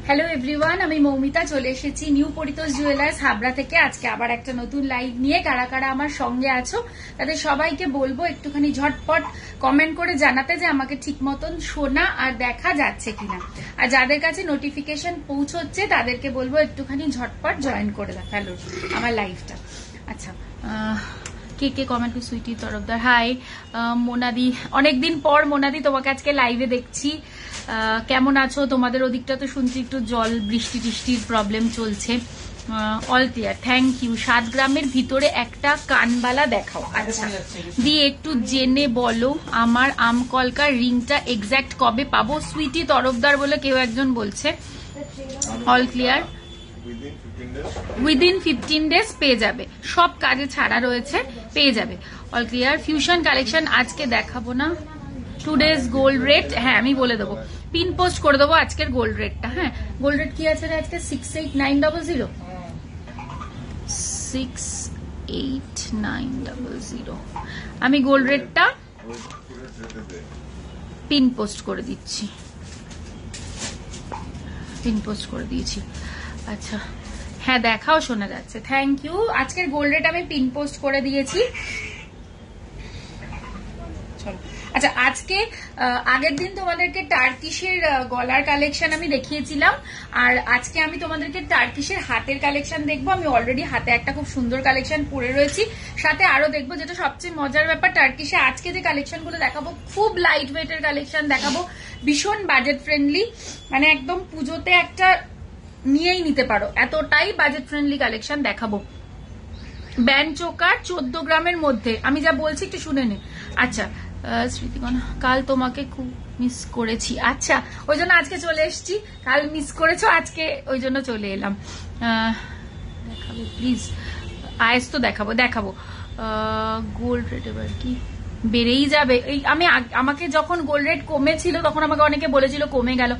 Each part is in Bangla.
হ্যালো এভরিওয়ান, আমি মৌমিতা চলে এসেছি নিউ পরিতোষ জুয়েলার্স হাবড়া থেকে। আজকে আবার একটা নতুন লাইভ নিয়ে কারা কারা আমার সঙ্গে আছো তাদের সবাইকে বলবো একটুখানি ঝটপট কমেন্ট করে জানাতে যে আমাকে ঠিক মতন শোনা আর দেখা যাচ্ছে কিনা। আর যাদের কাছে নোটিফিকেশন পৌঁছচ্ছে তাদেরকে বলবো একটুখানি ঝটপট জয়েন করে ফেলো আমার লাইভটা। আচ্ছা, কে কে কমেন্ট করে? সুইটি তরফদার, হাই। মোনাদি, অনেকদিন পর মোনাদি তোমাকে আজকে লাইভে দেখছি। কেমন আছো? তোমাদের ওদিকটা তো শুনছি একটু জল বৃষ্টি টিষ্টির প্রবলেম চলছে। All clear, thank you. 7 গ্রামের ভিতরে একটা কানবালা দেখাও। আচ্ছা, দিয়ে একটু জেনে বলো আমার আমকলকার রিংটা এক্স্যাক্ট কবে পাবো? সুইটি তরফদার বলে কেউ একজন বলছে। অল ক্লিয়ার, উইদিন 15 ডেজ পেয়ে যাবে, সব কাজে ছাড়া রয়েছে, পেয়ে যাবে। All clear. ফিউশন কালেকশন আজকে দেখাবো না। 2 days গোল্ড রেট, হ্যাঁ আমি বলে দেবো, পিন পোস্ট করে দেবো আজকের গোল্ড রেটটা। হ্যাঁ, গোল্ড রেট কি আছে আজকে? 68900 68900। আমি গোল্ড রেটটা পিন পোস্ট করে দিচ্ছি, পিন পোস্ট করে দিয়েছি। আচ্ছা, হ্যাঁ দেখাও, শোনা যাচ্ছে, থ্যাংক ইউ। আজকের গোল্ড রেট আমি পিন পোস্ট করে দিয়েছি। চলো, আচ্ছা, আজকে আগের দিন তোমাদেরকে টার্কিশের গলার কালেকশন আমি দেখিয়েছিলাম, আর আজকে আমি তোমাদেরকে টার্কিশের হাতের কালেকশন দেখবো। আমি অলরেডি হাতে একটা খুব সুন্দর কালেকশন পরে রয়েছি, সাথে আরো দেখবো। যেটা সবচেয়ে মজার ব্যাপার, টার্কিশে আজকে যে কালেকশন গুলো দেখাবো খুব লাইট ওয়েটের কালেকশন দেখাবো, ভীষণ বাজেট ফ্রেন্ডলি, মানে একদম পুজোতে একটা নিয়েই নিতে পারো, এতটাই বাজেট ফ্রেন্ডলি কালেকশন দেখাবো। ব্যান্ড চোকার 14 গ্রামের মধ্যে, আমি যা বলছি একটু শুনে নে। আচ্ছা, স্মৃতিকণা, কাল তোমাকে খুব মিস করেছি। আচ্ছা, ওই জন্য আজকে চলে এসছি। কাল মিস করেছো, আজকে ওই জন্য চলে এলাম। দেখাবো প্লিজ, আয়েস তো দেখাবো দেখাবো। গোল্ড রেট এবার কি বেড়েই যাবে? এই আমাকে যখন গোল্ড রেট কমেছিল তখন আমাকে অনেকে বলেছিল কমে গেল,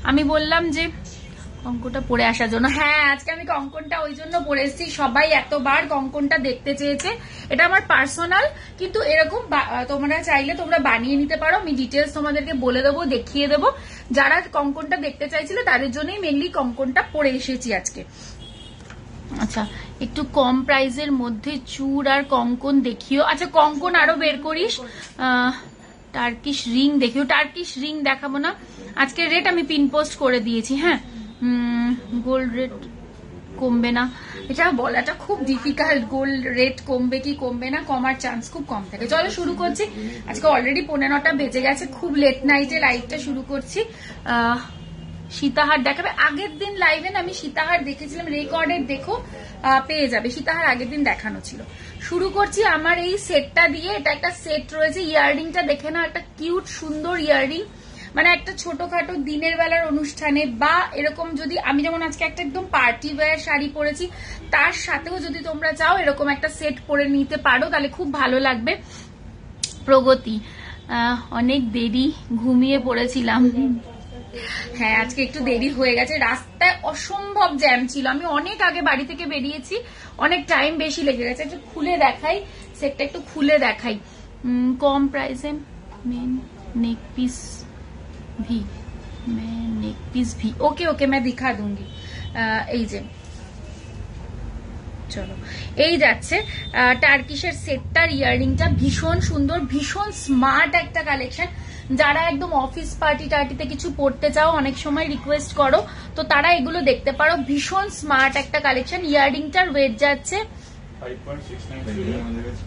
আমি বললাম যে কঙ্কনটা পরে আসার জন্য। হ্যাঁ, আজকে আমি কঙ্কনটা ওই জন্য পরে এসেছি, সবাই এতবার কঙ্কনটা দেখতে চেয়েছে। এটা আমার পার্সোনাল, কিন্তু এরকম তোমরা চাইলে তোমরা বানিয়ে নিতে পারো। আমি ডিটেলস তোমাদেরকে বলে দেবো, দেখিয়ে দেবো। যারা কঙ্কনটা দেখতে চাইছিল তাদের জন্যই মেনলি কঙ্কনটা পরে এসেছি আজকে। আচ্ছা, একটু কম প্রাইসের মধ্যে চূড় আর কঙ্কন দেখিও। আচ্ছা, কঙ্কন আরো বের করিস। টার্কিশ রিং দেখিও। টার্কিশ রিং দেখাবো না, আজকের রেট আমি পিন পোস্ট করে দিয়েছি। হ্যাঁ, গোল্ড রেট কমবে না, এটা বলাটা খুব ডিফিকাল্ট। গোল্ড রেট কমবে কি কমবে না, কমার চান্স খুব কম থাকে। চলো শুরু করছি। আজকে অলরেডি 9:15 বেজে গেছে, খুব লেট নাইটে লাইভটা শুরু করছি। সীতাহার দেখাবে। আগের দিন লাইভে না আমি সীতাহার দেখেছিলাম, রেকর্ডের দেখো পেয়ে যাবে। সীতাহার আগের দিন দেখানো ছিল। শুরু করছি আমার এই সেটটা দিয়ে। এটা একটা সেট রয়েছে, ইয়াররিংটা দেখে না, একটা কিউট সুন্দর ইয়াররিং, মানে একটা ছোটখাটো দিনের বেলার অনুষ্ঠানে বা এরকম, যদি আমি যেমন আজকে একটা একদম পার্টি ওয়্যার শাড়ি পরেছি, তার সাথেও যদি তোমরা চাও এরকম একটা সেট পরে নিতে পারো, তাহলে খুব ভালো লাগবে। প্রগতি, অনেক দেরি, ঘুমিয়ে পড়েছিলাম। হ্যাঁ, আজকে একটু দেরি হয়ে গেছে, রাস্তায় অসম্ভব জ্যাম ছিল। আমি অনেক আগে বাড়ি থেকে বেরিয়েছি, অনেক টাইম বেশি লেগে গেছে। একটু খুলে দেখাই সেটটা, একটু খুলে দেখাই। কম প্রাইসে মেন नेक पीस भी, मैं नेक पीस भी, ओके ओके मैं दिखा दूंगी। এই যে চলো, এই যাচ্ছে টার্কিশের সেটটার ইয়াররিংটা, ভীষণ সুন্দর, ভীষণ স্মার্ট একটা কালেকশন। যারা একদম অফিস পার্টি টার্টিতে কিছু পড়তে চাও, অনেক সময় রিকোয়েস্ট করো, তো তারা এগুলো দেখতে পারো। ভীষণ স্মার্ট একটা কালেকশন। ইয়াররিংটার ওয়েট যাচ্ছে 5.69।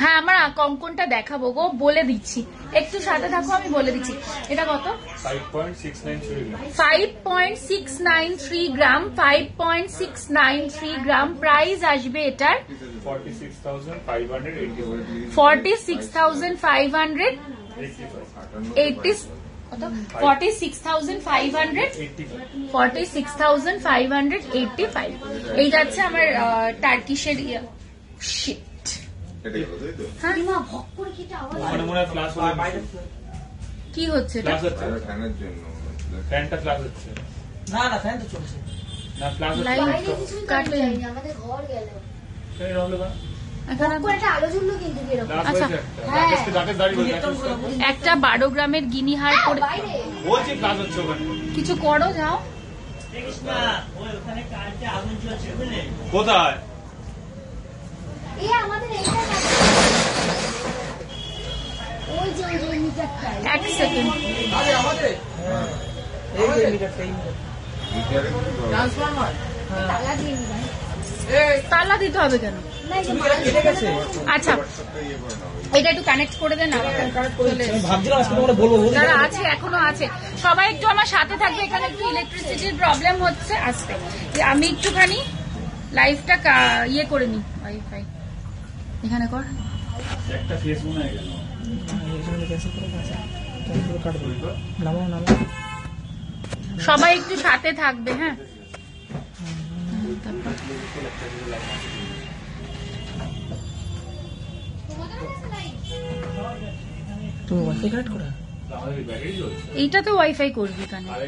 হ্যাঁ, আমার কঙ্কনটা দেখাবো গো, বলে দিচ্ছি, একটু সাথে থাকো, আমি বলে দিচ্ছি। এটা কত? 5.693 গ্রাম, 5.693 গ্রাম। প্রাইস আসবে এটার 46,580, 46,585। এই যাচ্ছে আমার টার্কিশের কি হচ্ছে? একটা 12 গ্রামের গিনিহার করে কিছু করো, যাও কোথায়? এক সেকেন্ড, তালা দিতে হবে কেন? আচ্ছা এটা একটু কানেক্ট করে দেন না, যারা আছে এখনো আছে সবাই একটু আমার সাথে থাকবে। এখানে একটু ইলেকট্রিসিটির প্রবলেম হচ্ছে আসতে, আমি একটুখানি লাইভটা ইয়ে করে নি। ওয়াইফাই এখানে কর, একটা ফেস মনে হয় গেল। সবাই একটু সাথে থাকবে। হ্যাঁ এইটাতে ওয়াইফাই করবি কানেক্ট?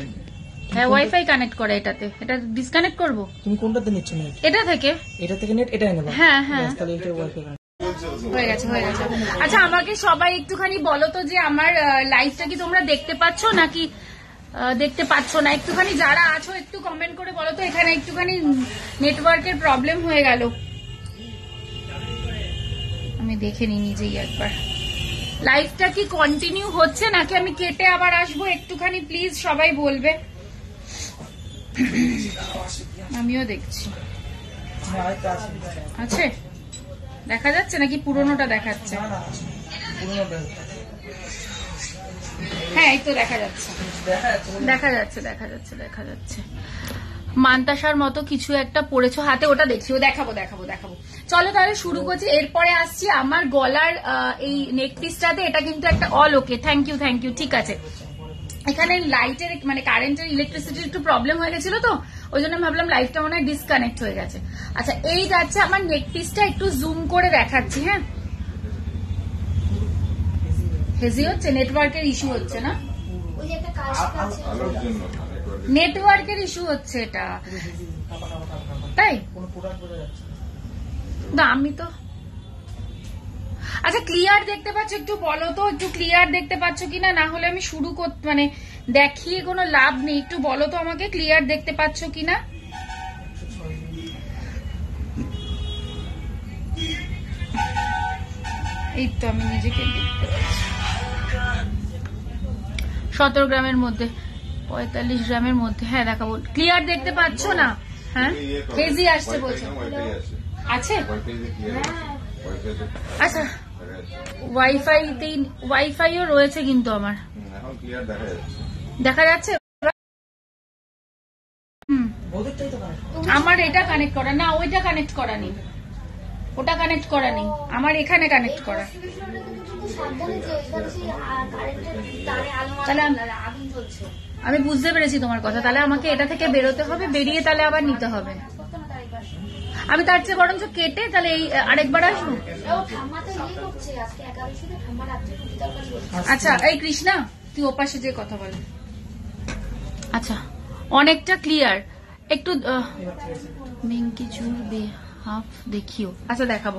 হ্যাঁ ওয়াইফাই কানেক্ট করা এটাতে, এটা ডিসকানেক্ট করবো। তুমি কোনটাতে নিচ্ছ নেট? এটা থেকে নেট এটাই নেবা? হ্যাঁ হ্যাঁ তাহলে এটা ওয়াইফাই হয়ে গেছে হয়ে গেছে। আচ্ছা আমাকে সবাই একটুখানি বলো তো যে আমার লাইভটা কি তোমরা দেখতে পাচ্ছ নাকি দেখতে পাচ্ছ না? একটুখানি যারা আছো একটু কমেন্ট করে বলো তো। এখানে একটুখানি নেটওয়ার্কের প্রবলেম হয়ে গেল, আমি দেখে নিই নিজেই একবার। লাইভটা কি কন্টিনিউ হচ্ছে নাকি আমি কেটে আবার আসবো? একটুখানি প্লিজ সবাই বলবে, আমিও দেখছি। আছে দেখা যাচ্ছে নাকি পুরোনোটা দেখাচ্ছে? হ্যাঁ এই তো দেখা যাচ্ছে দেখা যাচ্ছে দেখা যাচ্ছে দেখা যাচ্ছে। মান্তাসার মতো কিছু একটা পড়েছো হাতে, ওটা দেখছি, ও দেখাবো দেখাবো দেখাবো। চলো তাহলে শুরু করছি। এরপরে আসছি আমার গলার এই নেক পিসটাতে, এটা কিন্তু একটা all okay. Thank you thank you. ঠিক আছে, এখানে লাইটের মানে কারেন্টের ইলেকট্রিসিটির একটু প্রবলেম হয়ে গেছিল তো, ওই জন্য ভাবলাম লাইটটা মনে হয় ডিসকানেক্ট হয়ে গেছে। আচ্ছা এই যাচ্ছে আমার নেক পিসটা, একটু জুম করে দেখাচ্ছি। হ্যাঁ হেজি হচ্ছে, নেটওয়ার্কের ইস্যু হচ্ছে না? নেটওয়ার্কের ইস্যু হচ্ছে এটা, তাই না? আমি তো আচ্ছা ক্লিয়ার দেখতে পাচ্ছ? একটু বলো তো, একটু ক্লিয়ার দেখতে পাচ্ছ কিনা? না হলে আমি শুরু করতে মানে দেখিয়ে কোনো লাভ নেই। একটু বলো তো আমাকে ক্লিয়ার দেখতে পাচ্ছ কিনা। এই তো আমি নিজেকে দেখতে পাচ্ছি। 17 গ্রামের মধ্যে 45 গ্রামের মধ্যে। হ্যাঁ দেখাবো। ক্লিয়ার দেখতে পাচ্ছ না? হ্যাঁ হেজি আসছে বলছে, আছে আচ্ছা ওয়াইফাইও রয়েছে কিন্তু আমার দেখা যাচ্ছে। আমার এটা কানেক্ট করা না, ওইটা কানেক্ট করা নেই, ওটা কানেক্ট করা নেই, আমার এখানে কানেক্ট করা। তাহলে আমি বুঝতে পেরেছি তোমার কথা, তাহলে আমাকে এটা থেকে বেরোতে হবে, বেরিয়ে তাহলে আবার নিতে হবে। আমি তার চেয়ে বরঞ্চ কেটে তাহলে এই আরেকবার আসবো। আচ্ছা এই কৃষ্ণা তুই ওপাশে যে কথা বল। আচ্ছা অনেকটা ক্লিয়ার, একটু মিঙ্কি জুড়বে হাফ দেখিও। আচ্ছা দেখাবো,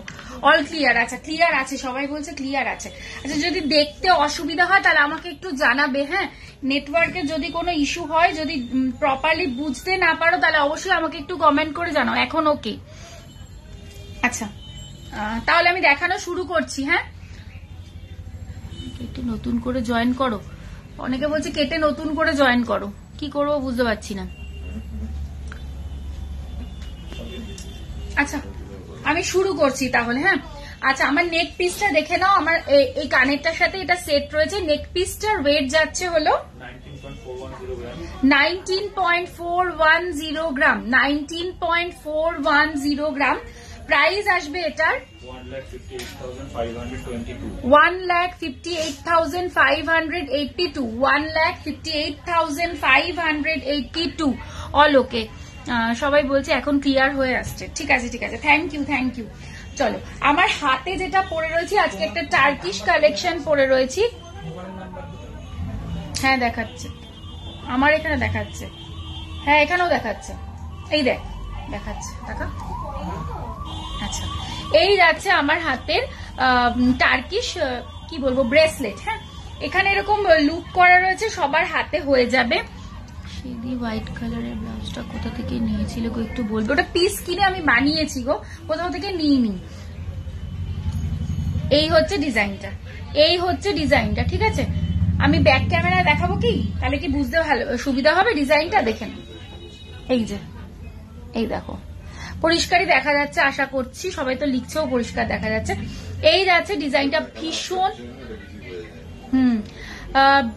অল ক্লিয়ার। আচ্ছা ক্লিয়ার আছে, সবাই বলছে ক্লিয়ার আছে। আচ্ছা যদি দেখতে অসুবিধা হয় তাহলে আমাকে একটু জানাবে। হ্যাঁ নেটওয়ার্কের যদি কোনো ইস্যু হয়, যদি প্রপারলি বুঝতে না পারো তাহলে অবশ্যই আমাকে একটু কমেন্ট করে জানাও। এখন ওকে আচ্ছা তাহলে আমি দেখানো শুরু করছি। হ্যাঁ কেটে নতুন করে জয়েন করো, অনেকে বলছে কেটে নতুন করে জয়েন করো, কি করবো বুঝতে পারছি না। আচ্ছা আমি শুরু করছি তাহলে। হ্যাঁ আচ্ছা আমার নেক পিসটা দেখে নাও, আমার এই কানেরটার সাথে এটা সেট রয়েছে। নেক পিসটার ওয়েট যাচ্ছে হলো 19.410 গ্রাম, 19.410 গ্রাম। প্রাইস আসবে এটার 1,58,582, 1,58,582 অল ওকে। সবাই বলছে এখন ক্লিয়ার হয়ে আসছে। ঠিক আছে ঠিক আছে, থ্যাংক ইউ থ্যাংক ইউ। চলো আমার হাতে যেটা পরে রয়েছে, আজকে একটা টার্কিশ কালেকশন পরে রয়েছি। হ্যাঁ দেখাচ্ছে, আমার এখানে দেখাচ্ছে, হ্যাঁ এখানেও দেখাচ্ছে, এই দেখ দেখাচ্ছে, দেখা। আচ্ছা এই যাচ্ছে আমার হাতের টার্কিশ কি বলবো ব্রেসলেট। হ্যাঁ এখানে এরকম লুক করা রয়েছে, সবার হাতে হয়ে যাবে। হোয়াইট কালারের ব্লাউজ ব্লাউজটা কোথা থেকে নিয়েছিল গো একটু বলবে? ওটা পিস কিনে আমি বানিয়েছি গো, কোথাও থেকে নিইনি। এই হচ্ছে ডিজাইনটা, এই হচ্ছে ডিজাইনটা, ঠিক আছে? আমি ব্যাক ক্যামেরায় দেখাবো কি, তাহলে কি বুঝতে ভালো সুবিধা হবে? ডিজাইনটা দেখেন, এই যে, এই দেখো পরিষ্কারই দেখা যাচ্ছে আশা করছি, সবাই তো লিখছেও পরিষ্কার দেখা যাচ্ছে। এই যাচ্ছে ডিজাইনটা, ভীষণ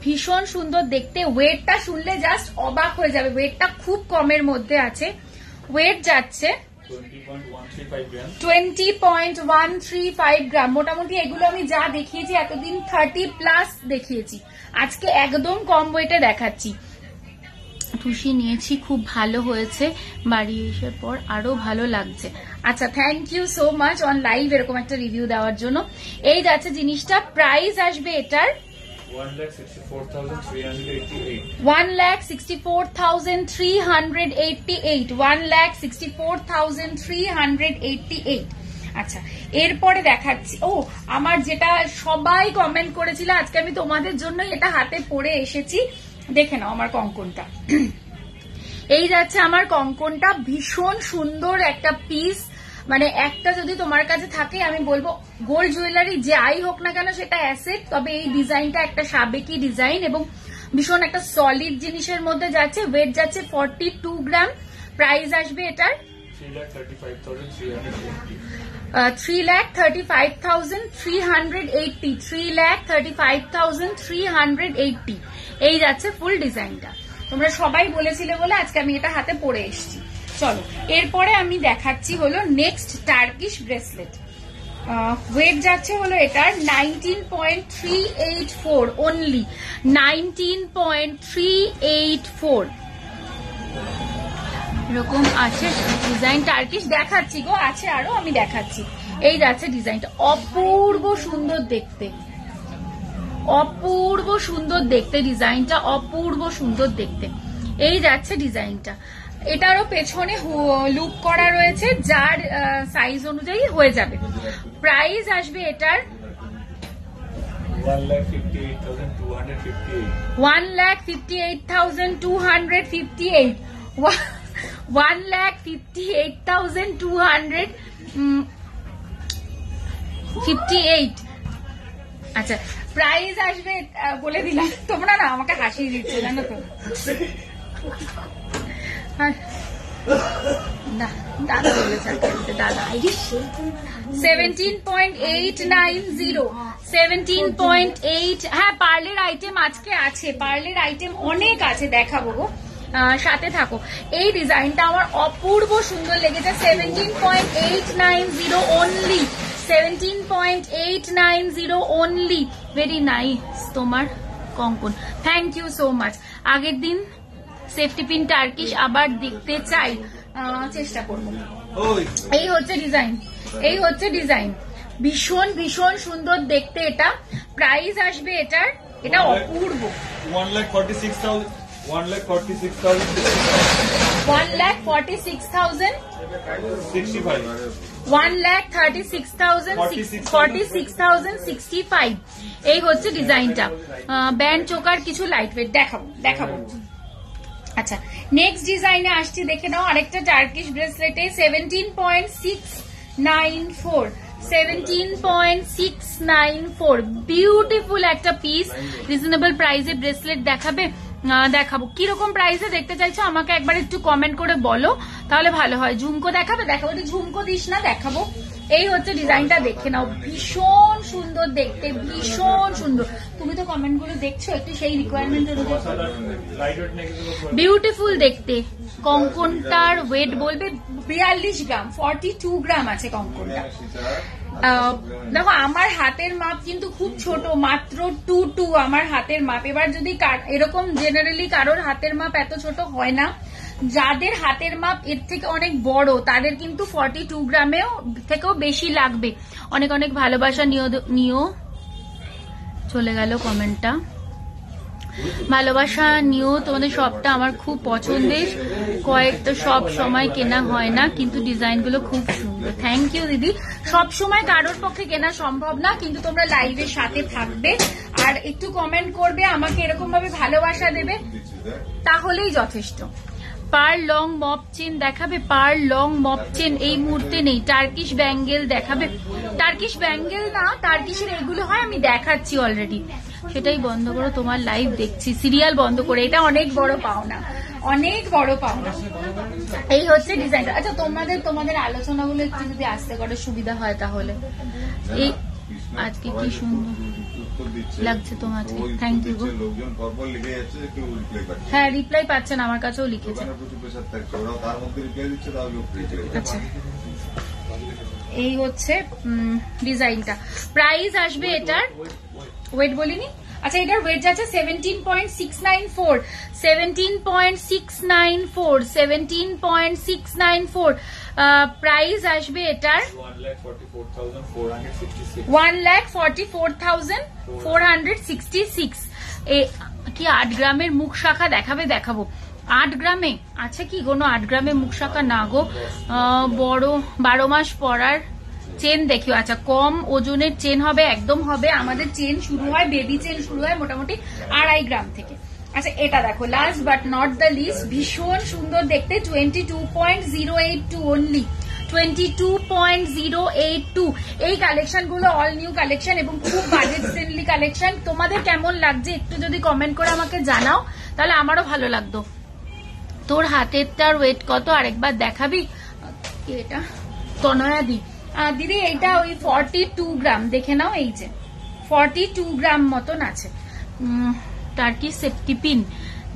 ভীষণ সুন্দর দেখতে। ওয়েটটা শুনলে জাস্ট অবাক হয়ে যাবে, ওয়েটটা খুব কমের মধ্যে আছে। ওয়েট যাচ্ছে 20.135 গ্রাম। মোটামুটি এগুলো আমি যা দেখিয়েছি এতদিন 30+ দেখিয়েছি, আজকে একদম কম ওয়েটে দেখাচ্ছি। টুসি নিয়েছি, খুব ভালো হয়েছে, বাড়ি এসার পর আরো ভালো লাগছে। আচ্ছা, thank you so much on live এরকম একটা রিভিউ দেওয়ার জন্য। এই যাচ্ছে জিনিসটা, প্রাইস আসবে এটার 1,64,388 1,64,388 1,64,388। আচ্ছা, এরপরে দেখাচ্ছি, ও আমার যেটা সবাই কমেন্ট করেছিল, আজকে আমি তোমাদের জন্য এটা হাতে পরে এসেছি। দেখে নাও আমার কঙ্কনটা, এই যাচ্ছে আমার কঙ্কনটা, ভীষণ সুন্দর একটা পিস। মানে একটা যদি তোমার কাছে থাকে, আমি বলবো গোল্ড জুয়েলারি যাই হোক না কেন সেটা অ্যাসেট, তবে এই ডিজাইনটা একটা সাবেকি ডিজাইন এবং ভীষণ একটা সলিড জিনিসের মধ্যে যাচ্ছে। ওয়েট যাচ্ছে 42 গ্রাম। প্রাইস আসবে এটার 3,35,380 3,35,380। এই যাচ্ছে ফুল ডিজাইনটা। তোমরা সবাই বলেছিলে বলে আজকে আমি এটা হাতে পরে এসেছি। চলো, এরপরে আমি দেখাচ্ছি হলো নেক্সট টার্কিশ ব্রেসলেট। ওয়েট যাচ্ছে হলো এটার 19.384 অনলি, 19.384 এরকম আছে ডিজাইন। টার্কিশ দেখাচ্ছি গো, আছে আরো, আমি দেখাচ্ছি। এই যাচ্ছে ডিজাইনটা, অপূর্ব সুন্দর দেখতে, অপূর্ব সুন্দর দেখতে ডিজাইনটা, অপূর্ব সুন্দর দেখতে। এই যাচ্ছে ডিজাইনটা, এটারও পেছনে লুপ করা রয়েছে, যার সাইজ অনুযায়ী হয়ে যাবে। প্রাইস আসবে এটার 1,58,258 1,58,258। আচ্ছা, প্রাইস আসবে, বলে দিলাম, তোমরা না আমাকে হাসিয়ে দিচ্ছে জানো তো। দাদা বলেছে, দাদা 17.890 17.8। হ্যাঁ, পার্লের আইটেম আজকে আছে, পার্লের আইটেম অনেক আছে, দেখাবো গো, সাথে থাকো। এই ডিজাইনটা আমার অপূর্ব সুন্দর লেগেছে, 17.890 অনলি, 17.890 অনলি। ভেরি নাইস তোমার কঙ্কন, থ্যাংক ইউ সো মাচ। আগের দিন সেফটি পিন টার্কিশ আবার দেখতে চাই, চেষ্টা করবো। এই হচ্ছে ডিজাইন, এই হচ্ছে ডিজাইন, ভীষণ ভীষণ সুন্দর দেখতে এটা। প্রাইস আসবে এটার, এটা অপূর্ব, 1,46,000 1,36,065 এই হচ্ছে ডিজাইনটা। ব্যান্ড চোকার কিছু লাইট ওয়েট দেখাবো। আচ্ছা, নেক্সট ডিজাইনে আসছি, দেখে নাও আরেকটা টার্কিশ ব্রেসলেটে 17.694 17.694 বিউটিফুল একটা পিস। রিজনেবল প্রাইসে ব্রেসলেট দেখাবো। কিরকম প্রাইসে দেখতে চাইছো আমাকে একবার একটু কমেন্ট করে বলো, তাহলে ভালো হয়। ঝুমকো দেখাবো, ঝুমকো দিস না, দেখাবো। এই হচ্ছে ডিজাইনটা, দেখে নাও, ভীষণ সুন্দর দেখতে, ভীষণ সুন্দর। তুমি তো কমেন্ট গুলো দেখছো, একটু সেই রিকোয়ারমেন্ট অনুযায়ী। বিউটিফুল দেখতে। কঙ্কনটার ওয়েট বলবে 42 গ্রাম, 42 গ্রাম আছে কঙ্কনটা। দেখো আমার হাতের মাপ কিন্তু খুব ছোট, মাত্র 2 আমার হাতের মাপ। এবার যদি এরকম জেনারেলি কারোর হাতের মাপ এত ছোট হয় না, যাদের হাতের মাপ এর থেকে অনেক বড় তাদের কিন্তু 42 গ্রামেও থেকেও বেশি লাগবে। অনেক অনেক ভালোবাসা নিও। চলে গেল কমেন্টটা, ভালোবাসা নিও, তোমাদের সবটা আমার খুব পছন্দের। কয়েকটা সব সময় কেনা হয় না, কিন্তু ডিজাইনগুলো খুব সুন্দর। থ্যাংক ইউ দিদি। সব সময় কারোর পক্ষে কেনা সম্ভব না, কিন্তু তোমরা লাইভের সাথে থাকবে আর একটু কমেন্ট করবে, আমাকে এরকম ভাবে ভালোবাসা দেবে, তাহলেই যথেষ্ট। পার লং মপ চেন দেখাবে? পার লং মপ চেন এই মুহূর্তে নেই। টার্কিশ ব্যাঙ্গেল দেখাবে? টার্কিশ ব্যাঙ্গেল না, টার্কিশের এগুলো হয়, আমি দেখাচ্ছি অলরেডি। সেটাই বন্ধ করো, তোমার লাইভ দেখছি, সিরিয়াল বন্ধ করে। এটা অনেক বড় পাওনা, অনেক বড় পাওনা। এই হচ্ছে ডিজাইনটা। আচ্ছা তোমাদের আলোচনাগুলো একটু যদি আস্তে করে সুবিধা হয় তাহলে। এই আজকে কি সুন্দর লাগছে তোমাকে, থ্যাংক ইউ। হ্যাঁ, রিপ্লাই পাচ্ছেন, আমার কাছেও লিখেছে। আচ্ছা, এই হচ্ছে ডিজাইনটা। প্রাইস আসবে এটার, ওয়েট বলিনি, আচ্ছা এটার ওয়েট যাচ্ছে 17.694, 17.694, 17.694। প্রাইস আসবে এটার 1,44,466। কি 8 গ্রামের মুখ শাখা দেখাবে? দেখাবো। 8 গ্রামে আচ্ছা, কি কোনো 8 গ্রামের মুখ শাখা না গো, বড় 12 মাস পরার চেন দেখিও। আচ্ছা, কম ওজনের চেন হবে, একদম হবে। আমাদের চেন শুরু হয়, বেবি চেন শুরু হয় মোটামুটি 2.5 গ্রাম থেকে। আচ্ছা, এটা দেখো, last but not the least, ভীষণ সুন্দর দেখতে, 22.082 অনলি, 22.082। এই কালেকশন গুলো অল নিউ কালেকশন এবং খুব বাজেট ফ্রেন্ডলি কালেকশন। তোমাদের কেমন লাগছে একটু যদি কমেন্ট করে আমাকে জানাও, তাহলে আমারও ভালো লাগতো। তোর হাতেরটার ওয়েট কত আরেকবার দেখাবি? এটা তনয়া দিদি এইটা ওই 42 গ্রাম, দেখে নাও, এই যে 42 গ্রাম মতন আছে। টার্কি সেফটি পিন,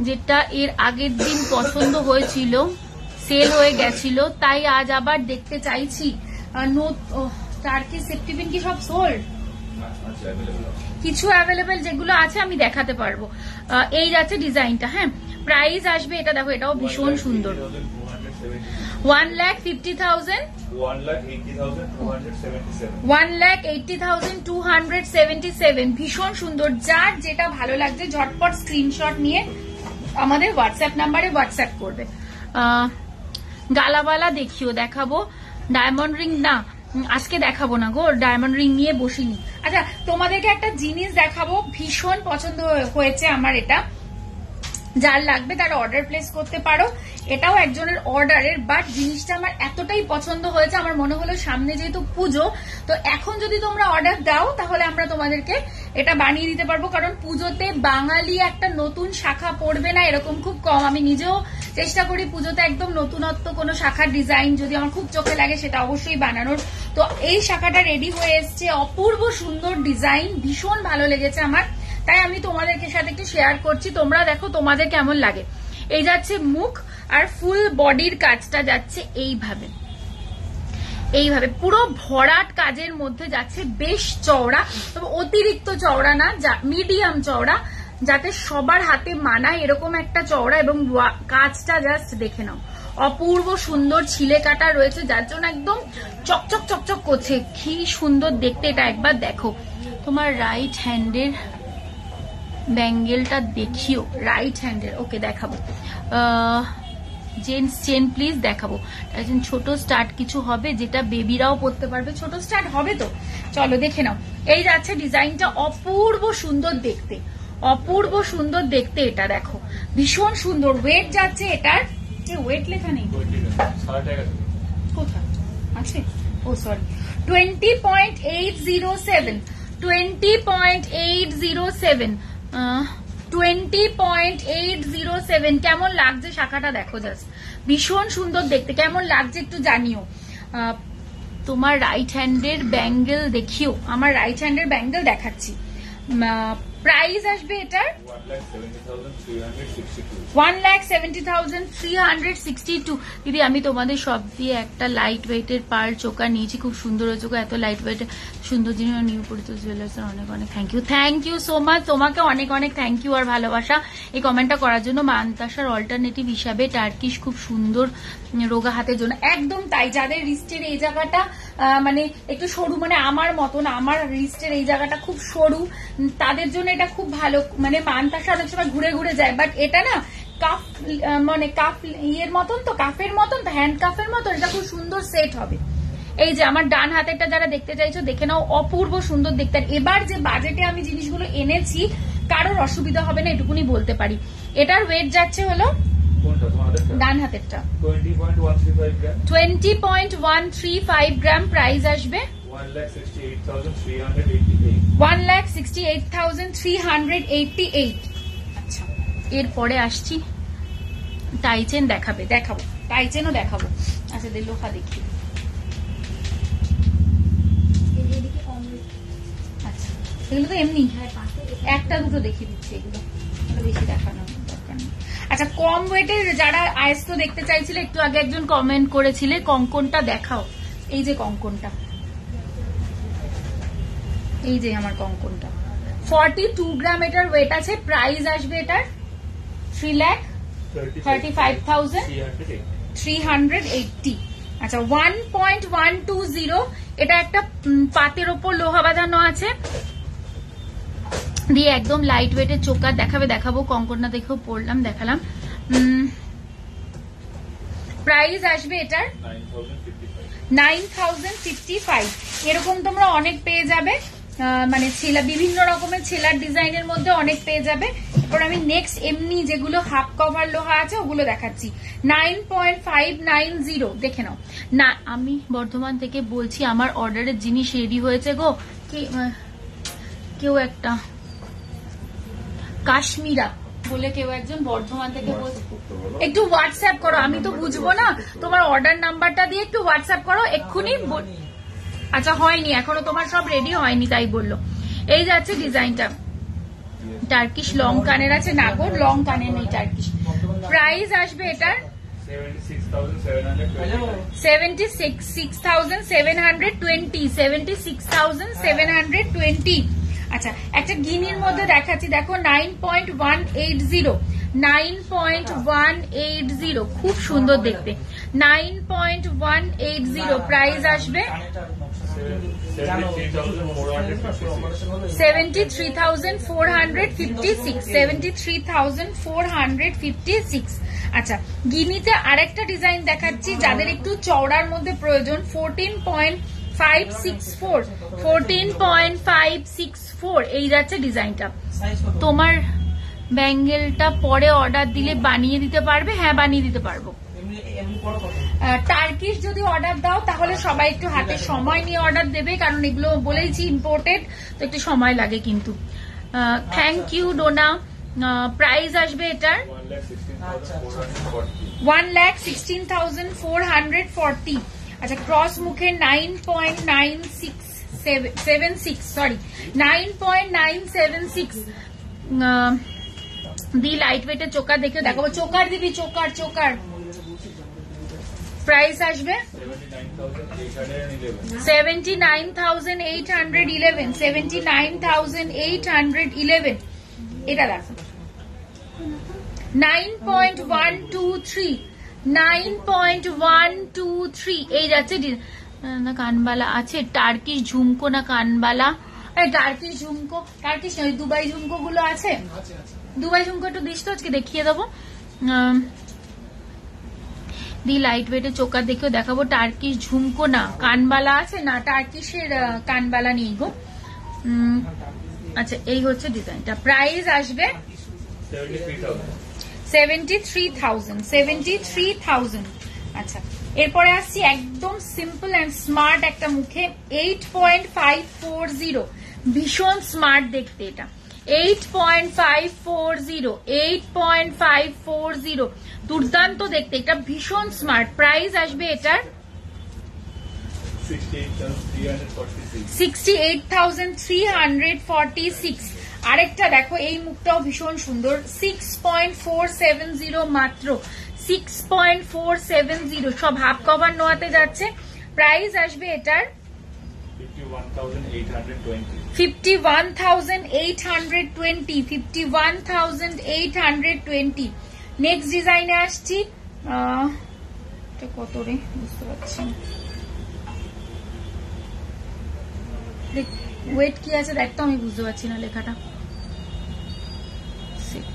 যেটা এর আগের দিন পছন্দ হয়েছিল, সেল হয়ে গেছিল, তাই আজ আবার দেখতে চাইছি। টার্কি সেফটি পিন কি সব সোল্ড? কিছু অ্যাভেলেবেল যেগুলো আছে আমি দেখাতে পারবো। এই যাচ্ছে ডিজাইনটা। হ্যাঁ, প্রাইস আসবে এটা, দেখো এটাও ভীষণ সুন্দর, 1,50,000, 1,80,277। ভীষণ সুন্দর। যার যেটা ভালো লাগছে ঝটপট স্ক্রিনশট নিয়ে আমাদের হোয়াটসঅ্যাপ নাম্বারে হোয়াটসঅ্যাপ করবে। গালাবালা দেখিও, দেখাবো। ডায়মন্ড রিং না, আজকে দেখাবো না গো, ডায়মন্ড রিং নিয়ে বসিনি। আচ্ছা, তোমাদেরকে একটা জিনিস দেখাবো, ভীষণ পছন্দ হয়েছে আমার এটা। যার লাগবে তারা অর্ডার প্লেস করতে পারো। এটাও একজনের অর্ডারের, বাট জিনিসটা আমার এতটাই পছন্দ হয়েছে, আমার মনে হলো সামনে যেহেতু পুজো, তো এখন যদি তোমরা অর্ডার দাও তাহলে আমরা তোমাদেরকে এটা বানিয়ে দিতে পারবো। কারণ পুজোতে বাঙালি একটা নতুন শাখা পড়বে না এরকম খুব কম। আমি নিজেও চেষ্টা করি পুজোতে একদম নতুনত্ব কোনো শাখার ডিজাইন যদি আমার খুব চোখে লাগে সেটা অবশ্যই বানানোর। তো এই শাখাটা রেডি হয়ে এসছে, অপূর্ব সুন্দর ডিজাইন, ভীষণ ভালো লেগেছে আমার, তাই আমি তোমাদেরকে সাথে একটু শেয়ার করছি। তোমরা দেখো তোমাদের কেমন লাগে। এই যাচ্ছে মুখ, আর ফুল বডির কাজটা যাচ্ছে এইভাবে, এইভাবে পুরো ভরাট কাজের মধ্যে যাচ্ছে, বেশ চওড়া, তবে অতিরিক্ত চওড়া না, মিডিয়াম চওড়া, যাতে সবার হাতে মানায় এরকম একটা চওড়া। এবং কাজটা জাস্ট দেখে নাও, অপূর্ব সুন্দর ছিলে কাটা রয়েছে, যার জন্য একদম চকচক চকচক করছে, কি সুন্দর দেখতে। এটা একবার দেখো। তোমার রাইট হ্যান্ডের ব্যাঙ্গেলটা দেখিও, রাইট হ্যান্ডের। ওকে, দেখাবো। জেন্টস চেন প্লিজ দেখাবো। ছোট স্টার্ট কিছু হবে যেটা বেবিরাও পরতে পারবে? ছোট স্টার্ট হবে তো, চলো দেখে নাও। এই যাচ্ছে ডিজাইনটা, অপূর্ব সুন্দর দেখতে, অপূর্ব সুন্দর দেখতে। এটা দেখো, ভীষণ সুন্দর। ওয়েট যাচ্ছে এটার, যে ওয়েট লেখা নেই কোথায় আছে, ও সরি, 20.807, 20.807, 20.807। কেমন লাগছে শাখাটা দেখো, জাস্ট ভীষণ সুন্দর দেখতে। কেমন লাগছে একটু জানিও। তোমার রাইট হ্যান্ডের ব্যাঙ্গেল দেখিও, আমার রাইট হ্যান্ডের ব্যাঙ্গেল দেখাচ্ছি। প্রাইস আসবে এটার 1,70,362। দিদি আমি তোমাদের সব দিয়ে একটা লাইট ওয়েটের পার্ল চোকার নিয়েছি, খুব সুন্দর হয়েছে, এত লাইট ওয়েটের সুন্দর জিনিস। নিউ পরিচিত জুয়েলার্সের অনেক অনেক thank you, thank you so much. তোমাকে অনেক অনেক থ্যাংক ইউ আর ভালোবাসা এই কমেন্টটা করার জন্য। মান্তাসার অল্টারনেটিভ হিসাবে টার্কিশ খুব সুন্দর রোগা হাতের জন্য, একদম তাই। যাদের রিস্টের এই জায়গাটা মানে একটু সরু, মানে আমার মতন, আমার রিস্টের এই জায়গাটা খুব সরু, তাদের জন্য এটা খুব ভালো। মানে মানতাসা অনেক সময় ঘুরে ঘুরে যায়, বাট এটা না কাফ, মানে কাফ ইয়ের মতন, তো কাফের মতন, তো হ্যান্ড কাফের মতন, এটা খুব সুন্দর সেট হবে। এই যে আমার ডান হাতেরটা যারা দেখতে চাইছো দেখে নাও, অপূর্ব সুন্দর দেখতে। এবার যে বাজেটে আমি জিনিসগুলো এনেছি কারোর অসুবিধা হবে না, এটুকুনি বলতে পারি। এটার ওয়েট যাচ্ছে হলো ডান হাতেরটা 20.135 গ্রাম 20.135 গ্রাম প্রাইস আসবে 1,68,388 আচ্ছা এরপরে আসছি টাইচেন দেখাবো টাইচেনও দেখাবো আচ্ছা লোহা দেখি আচ্ছা এগুলো তো এমনি একটা দুটো দেখিয়ে দিচ্ছি এগুলো বেশি দেখানো দরকার নেই আচ্ছা কম ওয়েটের যারা আয়স্ত দেখতে চাইছিল একটু আগে একজন কমেন্ট করেছিলে কঙ্কনটা দেখাও এই যে কঙ্কনটা এই যে আমার কঙ্কনটা 42 গ্রাম এটার ওয়েট আছে প্রাইস আসবে এটার 3,35,380 আচ্ছা 1.120 এটা একটা পাতের ওপর লোহা বাঁধানো আছে দিয়ে একদম লাইট ওয়েটের চোকার দেখাবো কঙ্কনটা দেখেও পড়লাম দেখালাম প্রাইস আসবে এটার 9,055 এরকম তোমরা অনেক পেয়ে যাবে মানে বিভিন্ন রকমের ছেলার ডিজাইনের মধ্যে অনেক পেয়ে যাবে এরপর আমি নেক্সট এমনি যেগুলো হাফ কভার লোহা আছে ওগুলো দেখাচ্ছি 9.590 দেখে নাও না আমি বর্ধমান থেকে বলছি আমার অর্ডারের জিনিস রেডি হয়েছে গো কেউ একটা কাশ্মীরা বলে কেউ একজন বর্ধমান থেকে বলছে একটু হোয়াটসঅ্যাপ করো আমি তো বুঝবো না তোমার অর্ডার নাম্বারটা দিয়ে একটু হোয়াটসঅ্যাপ করো এক্ষুনি আচ্ছা হয়নি এখনো তোমার সব রেডি হয়নি তাই বললো এই যাচ্ছে ডিজাইনটা টার্কিশ লং কানের আছে না গো লং কানের নেই টার্কিশ প্রাইস আসবে এটার 76,720 আচ্ছা একটা গিনির মধ্যে দেখাচ্ছি দেখো 9.180 খুব সুন্দর দেখতে 9.180 প্রাইস আসবে 73,456 আচ্ছা গিনিতে আরেকটা ডিজাইন দেখাচ্ছি যাদের একটু চওড়ার মধ্যে প্রয়োজন 14.564 এই যাচ্ছে ডিজাইনটা তোমার ব্যাঙ্গেলটা পরে অর্ডার দিলে বানিয়ে দিতে পারবে হ্যাঁ বানিয়ে দিতে পারবো টার্কিশ যদি অর্ডার দাও তাহলে সবাই একটু হাতে সময় নিয়ে অর্ডার দেবে কারণ এগুলো বলেইছি ইম্পোর্টেড তো একটু সময় লাগে কিন্তু থ্যাংক ইউ ডোনা প্রাইস আসবে এটার 1,16,440 আচ্ছা ক্রস মুখে 9.976 দি লাইট ওয়েটের চোকার দেখে দেখাবো চোকার দিবি চোকার প্রাইস আসবে 79,811 এটা দেখো 9.123 এই যাচ্ছে না কানবালা আছে টার্কিশ ঝুমকো না কানবালা টার্কিশ ঝুমকো টার্কিশ নয় দুবাই ঝুমকো গুলো আছে দুবাই ঝুমকো একটু দিস তো আজকে দেখিয়ে দেবো দি লাইট ওয়েটের চোকার দেখেও দেখাবো টার্কিশ ঝুমকো না কানবালা আছে না টার্কিশের কানবালা নেই গো আচ্ছা এই হচ্ছে ডিজাইনটা প্রাইস আসবে 73,000 আচ্ছা এরপরে আসছি একদম সিম্পল এন্ড স্মার্ট একটা মুখে 8.540 ভীষণ স্মার্ট দেখতে এটা 8.540 দুর্দান্ত দেখতে এটা ভীষণ স্মার্ট প্রাইস আসবে এটার 68,346 আরেকটা দেখো এই মুখটাও ভীষণ সুন্দর 6.470 মাত্র 6.470 সব হাফ কভার নোয়াতে যাচ্ছে প্রাইস আসবে এটার 51,820 নেক্সট ডিজাইনে আসছি কত রে বুঝতে পারছি ওয়েট কি আছে দেখতো আমি বুঝতে পারছি না লেখাটা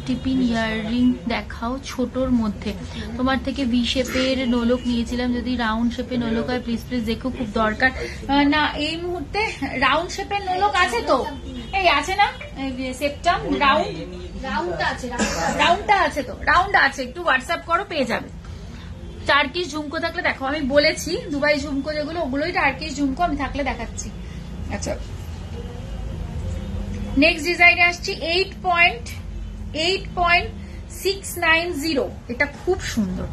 টিপিন ইয়াররিং দেখাও ছোটর মধ্যে তোমার থেকে ভি শেপের নোলক নিয়েছিলাম যদি রাউন্ড শেপের নোলক হয় প্লিজ দেখো খুব দরকার না এই মুহূর্তে রাউন্ড শেপের নোলক আছে তো এই আছে না সেপ্টাম রাউন্ড রাউন্ডটা আছে তো, রাউন্ড আছে, একটু হোয়াটসঅ্যাপ করো পেয়ে যাবে। টার্কিশ ঝুমকো থাকলে দেখো, আমি বলেছি দুবাই ঝুমকো যেগুলো ওগুলোই টার্কিশ ঝুমকো, আমি থাকলে দেখাচ্ছি। আচ্ছা নেক্সট ডিজাইনে আসছি 8.690, এটা খুব সুন্দর।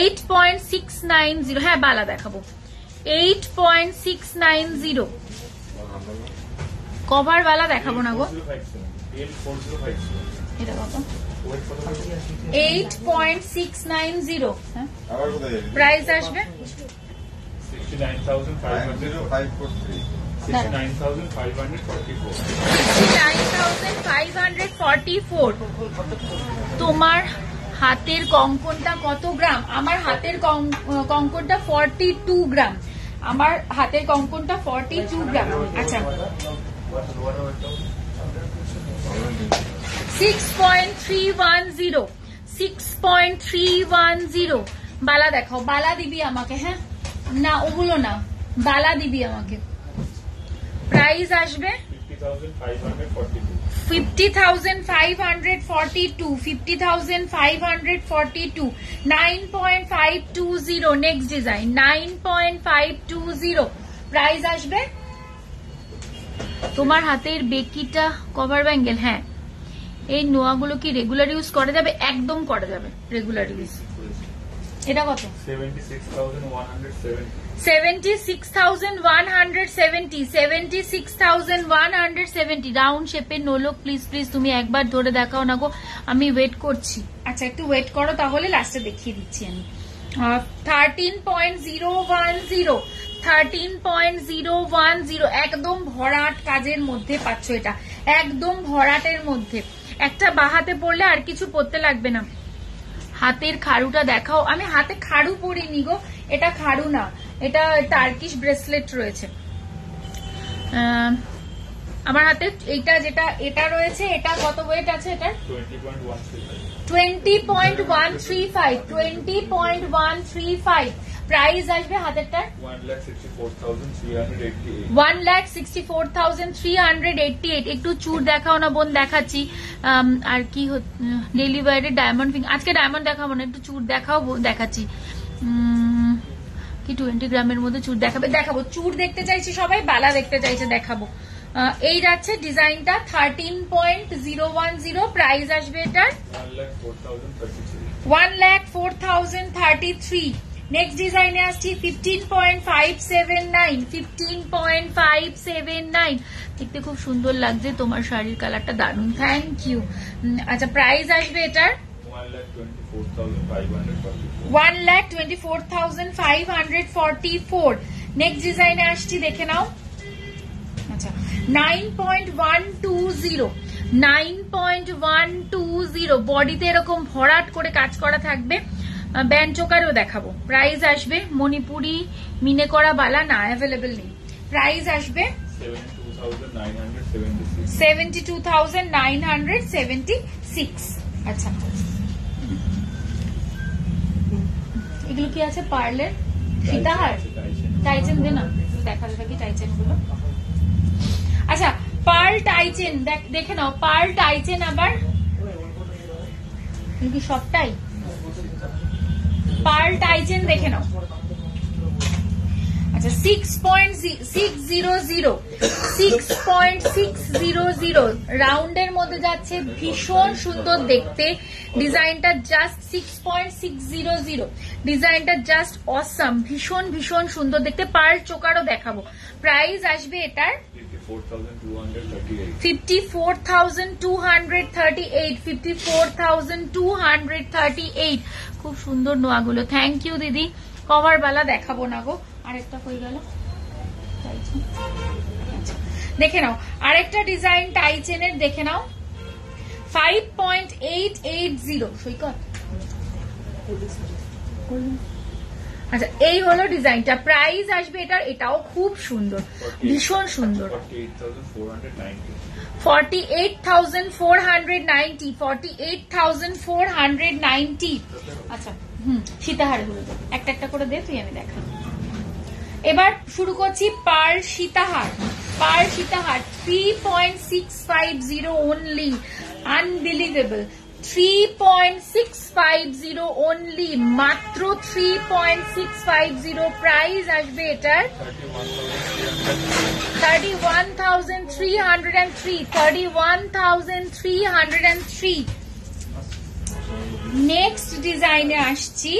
8.690, হ্যাঁ বালা দেখাবো। 8.690 কভার বালা দেখাবো না গো, এটা বাবা 8.690 প্রাইস আসবে 69,544। তোমার হাতের কঙ্কনটা কত গ্রাম? আমার হাতের কঙ্কনটা 42 গ্রাম। আমার হাতের কঙ্কনটা 42 গ্রাম। আচ্ছা 6.310, 6.310 বালা দেখাও। বালা দিবি আমাকে, হ্যাঁ না ওগুলো না, বালা দিবি আমাকে। প্রাইস আসবে 50,542, 50,542, 9.520। নেক্সট ডিজাইন 9.520 প্রাইস আসবে। তোমার হাতের বেকিটা কভার ব্যাঙ্গেল, হ্যাঁ এই নোয়াগুলো কি রেগুলার ইউজ করা যাবে? একদম করা যাবে রেগুলার ইউজ। এটা কত? 76,170, 76,170 রাউন্ড শেপের নোলক। প্লিজ প্লিজ তুমি একবার ধরে দেখাও না গো, আমি ওয়েট করছি। আচ্ছা একটু ওয়েট করো তাহলে, লাস্টে দেখিয়ে দিচ্ছি আমি। 13.010, 13.010 একদম ভরাট কাজের মধ্যে পাচ্ছ, এটা একদম ভরাটের মধ্যে। একটা বাহাতে পড়লে আর কিছু পড়তে লাগবে না। হাতের খাড়ুটা দেখাও। আমি হাতে খাড়ু পরিনি গো, এটা খাড়ু না, এটা টার্কিশ ব্রেসলেট রয়েছে আমার হাতে। এইটা যেটা এটা রয়েছে, এটা কত ওয়েট আছে? এটা 20.135, 20.135 প্রাইস আসবে হাতেরটার 1,64,388। একটু চুর দেখাও না বোন, দেখাচ্ছি। আর কি ডেইলি ওয়্যারের ডায়মন্ড ফিং, আজকে ডায়মন্ড দেখাবো না, একটু চুর দেখাও দেখাচ্ছি। কি 20 গ্রামের মধ্যে চুর দেখাবে? দেখাবো। চুর দেখতে চাইছি সবাই, বালা দেখতে চাইছে, দেখাবো। এই যাচ্ছে ডিজাইনটা 13.010 প্রাইস আসবে এটার 1,04,033। নেক্সট ডিজাইনে আসছি 15.579, 15.579 দেখতে খুব সুন্দর লাগছে। তোমার শাড়ির কালারটা দারুণ, থ্যাংক ইউ। আচ্ছা প্রাইস আসবে এটার 1,24,544। নেক্সট ডিজাইনে আসছি, দেখে নাও। আচ্ছা 9.120, 9.120 বডিতে এরকম ভরাট করে কাজ করা থাকবে। ব্যান্ড চোকারও দেখাবো। প্রাইস আসবে মণিপুরি মিনে করা বালা না, অ্যাভেলেবেল নেই। প্রাইস আসবে 72,976। আচ্ছা এগুলো কি আছে? পার্লের সীতাহার, টাইচেন দে না, দেখাতে থাকি টাইচেন গুলো। আচ্ছা পার্ল টাইচেন দেখে নাও, পার্ল টাইচেন আবার কি সবটাই পার্ল টাইচেন দেখে নাও। আচ্ছা 6.600, 6.600 রাউন্ডের মধ্যে যাচ্ছে, ভীষণ সুন্দর দেখতে ডিজাইনটা। জাস্ট 6.600 ডিজাইনটা জাস্ট অসাম, ভীষণ ভীষণ সুন্দর দেখতে। পার্ল চোকারও দেখাবো। প্রাইস আসবে এটার 54,238, 54,238। খুব সুন্দর নোয়াগুলো, থ্যাংক ইউ দিদি। কভার বালা দেখাবো না গো, আরেকটা হয়ে গেল দেখে নাও। আরেকটা ডিজাইন টাইচেনের দেখে নাও 5.880 সৈকত। আচ্ছা এই হলো ডিজাইনটা। প্রাইস আসবে এটার, এটাও খুব সুন্দর, ভীষণ সুন্দর। 48,490, 48,490। আচ্ছা সীতাহার গুলো একটা একটা করে দে তুই, আমি দেখাই। এবার শুরু করছি পার্ল সীতাহার। পার সীতাহার 3.650 only, unbelievable. 3.650 only, মাত্র 3.650 প্রাইস আসবে এটার 31,303, 31,303। নেক্সট ডিজাইনে আসছি,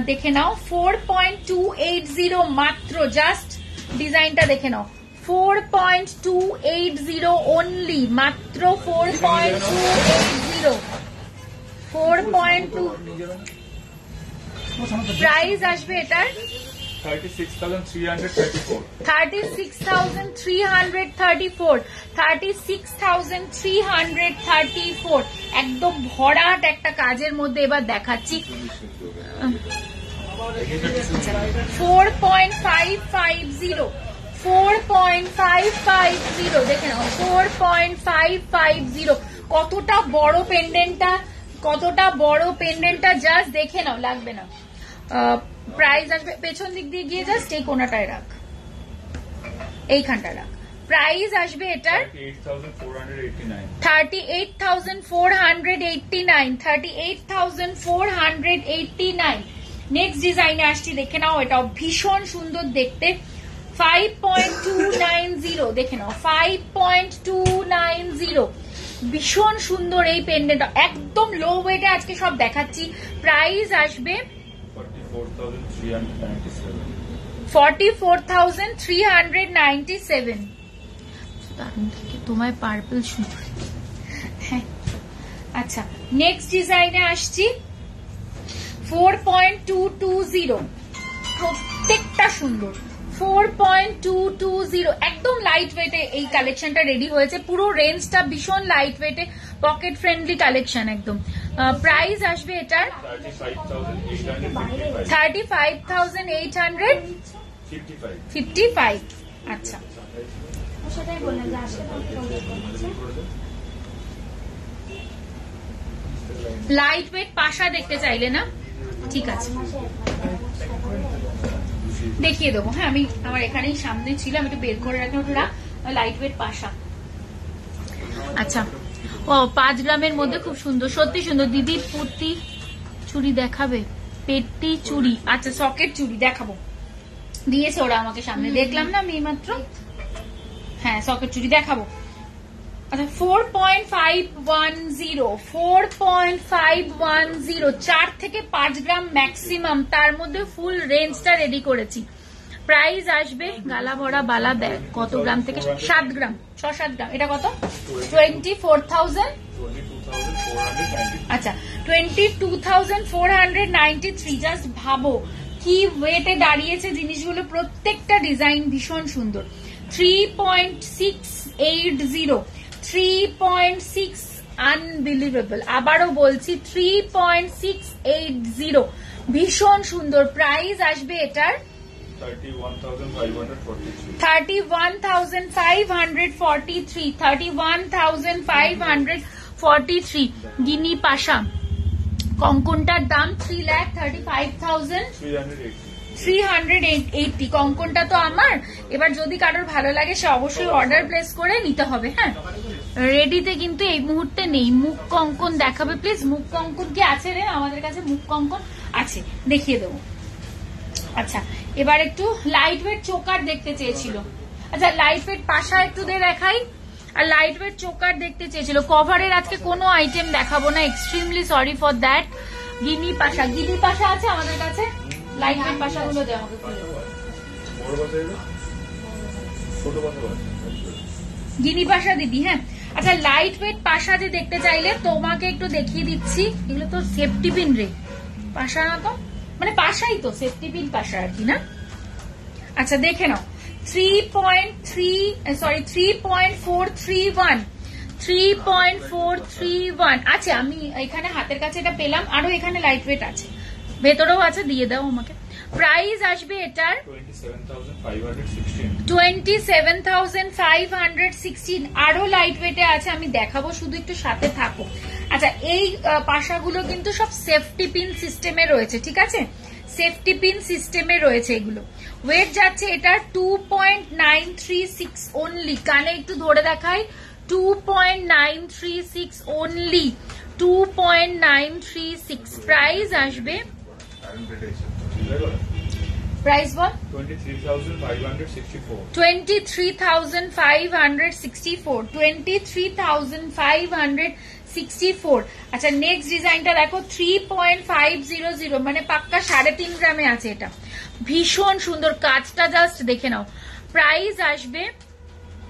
দেখে নাও 4.280 মাত্র, জাস্ট ডিজাইনটা দেখে নাও 4.280 only, মাত্র 4.280, 4.2 প্রাইস আসবে এটার 36,334, 36,334, 36,334, একদম ভরাট একটা কাজের মধ্যে। এবার দেখাচ্ছি 4.550, 4.550, দেখে নাও 4.550, কতটা বড় পেন্ডেন্টটা, কতটা বড় পেন্ডেন্টটা, জাস্ট দেখে নাও, লাগবে না। প্রাইস আসবে, পেছন দিক দিয়ে গিয়ে জাস্ট এই কোনাটায় রাখ, এইখানটা রাখ। প্রাইস আসবে এটার 38,489, 38,489। নেক্সট ডিজাইনে আসছি, দেখে নাও, এটাও ভীষণ সুন্দর দেখতে, 5.290, দেখে নাও 5.290, ভীষণ সুন্দর এই পেন্ডেন্ট, একদম লো ওয়েটে আজকে সব দেখাচ্ছি। প্রাইস আসবে 44,397। তোমায় পার্পল সুন্দর। হ্যাঁ, আচ্ছা নেক্সট ডিজাইনে আসছি 4.220, প্রত্যেকটা সুন্দর, 4.220, একদম লাইট ওয়েটে এই কালেকশনটা রেডি হয়েছে। পুরো রেঞ্জটা ভীষণ লাইট ওয়েটে, পকেট ফ্রেন্ডলি কালেকশন একদম। প্রাইস আসবে এটার 35,855। আচ্ছা, লাইট ওয়েট পাশা দেখতে চাইলে না, ঠিক আছে দেখিয়ে দেবো। হ্যাঁ, আমি আমার এখানেই সামনে ছিল, আমি একটু বের করে রাখলাম, ওটা লাইট ওয়েট পাশা। আচ্ছা, ও 5 গ্রামের মধ্যে খুব সুন্দর, সত্যি সুন্দর। দিদির পুঁতি চুড়ি দেখাবে, পেটি চুড়ি, আচ্ছা সকেট চুড়ি দেখাবো, দিয়েছে ওরা আমাকে সামনে, দেখলাম না আমি মাত্র। হ্যাঁ, সকেট চুড়ি দেখাবো। আচ্ছা 4.510, 4.510, 4 থেকে 5 গ্রাম ম্যাক্সিমাম, তার মধ্যে ফুল রেঞ্জটা রেডি করেছি। প্রাইস আসবে গালা ভরা বালা ব্যাগ, কত গ্রাম থেকে? 7 গ্রাম, 6-7 গ্রাম। এটা কত? 24,000, আচ্ছা 22,493। জাস্ট ভাবো কি ওয়েটে দাঁড়িয়েছে জিনিসগুলো, প্রত্যেকটা ডিজাইন ভীষণ সুন্দর। 3.680, 3.6, আনবিলিভেবল। আবারও বলছি 3.680, ভীষণ সুন্দর। প্রাইস আসবে এটার 31,543, 31,543। গিনি পাশা কঙ্কনটার দাম 3,35,380। কঙ্কনটা তো আমার। এবার যদি কারোর ভালো লাগে সে অবশ্যই অর্ডার প্লেস করে নিতে হবে। হ্যাঁ, রেডিতে কিন্তু এই মুহূর্তে নেই। মুখ কঙ্কন দেখাবে প্লিজ। মুখ কঙ্কন কি আছে রে? আমাদের কাছে মুখ কঙ্কন আছে, দেখিয়ে দেবো। আচ্ছা, এবার একটু লাইট ওয়েট চোকার দেখতে চেয়েছিল। আচ্ছা, লাইট ওয়েট পাশা একটু দেখাই, আর লাইট ওয়েট চোকার দেখতে চেয়েছিল। কভারের আজকে কোনো আইটেম দেখাবো না, এক্সট্রিমলি সরি ফর দ্যাট। গিনি পাশা, গিনি পাশা আছে আমাদের কাছে, লাইট ওয়েট পাশা গুলো দেওয়া হবে। গিনি পাশা দিদি, হ্যাঁ। আচ্ছা, লাইট ওয়েট পাশা যে দেখতে চাইলে তোমাকে একটু দেখিয়ে দিচ্ছি। এগুলো তো সেফটি পিন রে, পাশা না তো, মানে পাশাই তো, সেফটি পিন পাশা আর কি না। আচ্ছা দেখে নাও, 3.431, 3.431। আচ্ছা, আমি এখানে হাতের কাছে এটা পেলাম, আরো এখানে লাইট ওয়েট আছে, ভেতরেও আছে, দিয়ে দাও আমাকে। প্রাইস আসবে এটার 27,516। আরো লাইট ওয়েটে আছে, আমি দেখাবো, শুধু একটু সাথে থাকো। আচ্ছা, এই পাশাগুলো কিন্তু সব সেফটি পিন সিস্টেমে রয়েছে, ঠিক আছে? সেফটি পিন সিস্টেমে রয়েছে এগুলো। ওয়েট যাচ্ছে এটা 2.936 অনলি। কানে একটু ধরে দেখাই, 2.936 অনলি, 2.936। প্রাইস আসবে, প্রাইস বল, 23,564. 23,564, 23,564। আচ্ছা নেক্সট ডিজাইনটা দেখো, 3.500, মানে পাক্কা 3.5 গ্রামে আছে এটা। ভীষণ সুন্দর, কাজটা জাস্ট দেখে নাও। প্রাইস আসবে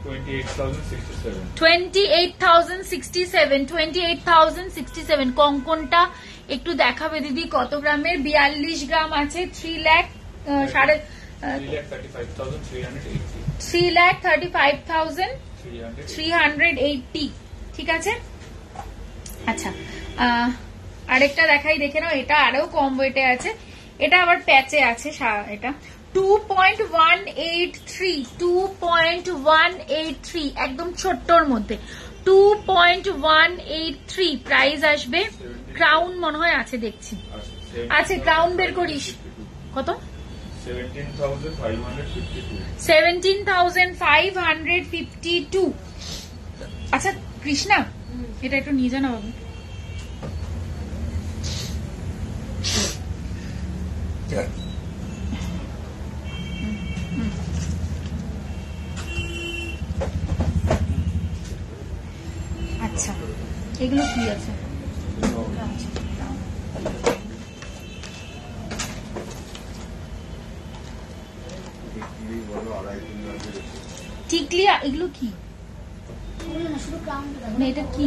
28,067. 28,067, 28,067। কঙ্কনটা একটু দেখাবে দিদি কত গ্রামের? 42 গ্রাম আছে। 3,35,380। ঠিক আছে। আচ্ছা আরেকটা দেখাই, দেখে নাও। এটা আরো কম ওয়েটে আছে, এটা আবার প্যাচে আছে। এটা 2.183, 2.183, একদম ছোট্টর মধ্যে 2.183। প্রাইস আসবে, ক্রাউন মনে হয় আছে দেখছি, আছে ক্রাউন বের করিস। কত? 17,552। আচ্ছা কৃষ্ণা, এটা একটু নিয়ে যা না বাবু। আচ্ছা এগুলো কি আছে? টিকলি, এগুলো কি? এটা কি?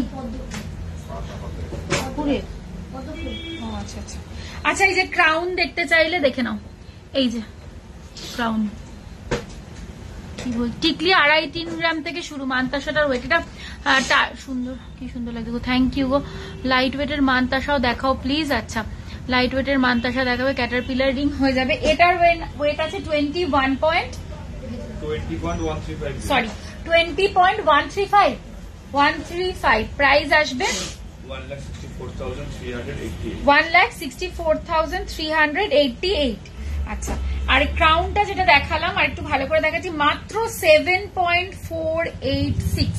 আচ্ছা আচ্ছা আচ্ছা। এই যে ক্রাউন দেখতে চাইলে দেখে নাও, এই যে ক্রাউন। কি বল, টিকলি 2.5-3 গ্রাম থেকে শুরু। মানতাসাটার ওয়েট, এটা সুন্দর, কি সুন্দর লাগে গো। থ্যাংক ইউ গো। লাইট ওয়েটের মানতাসাও দেখাও প্লিজ। আচ্ছা লাইট ওয়েটের মানতাসা দেখাবে, ক্যাটারপিলার রিং হয়ে যাবে। এটার ওয়েট আছে 20.135। প্রাইস আসবে 1,64,388। আচ্ছা আর ক্রাউনটা যেটা দেখালাম আর একটু ভালো করে দেখাচ্ছি, মাত্র 7.486,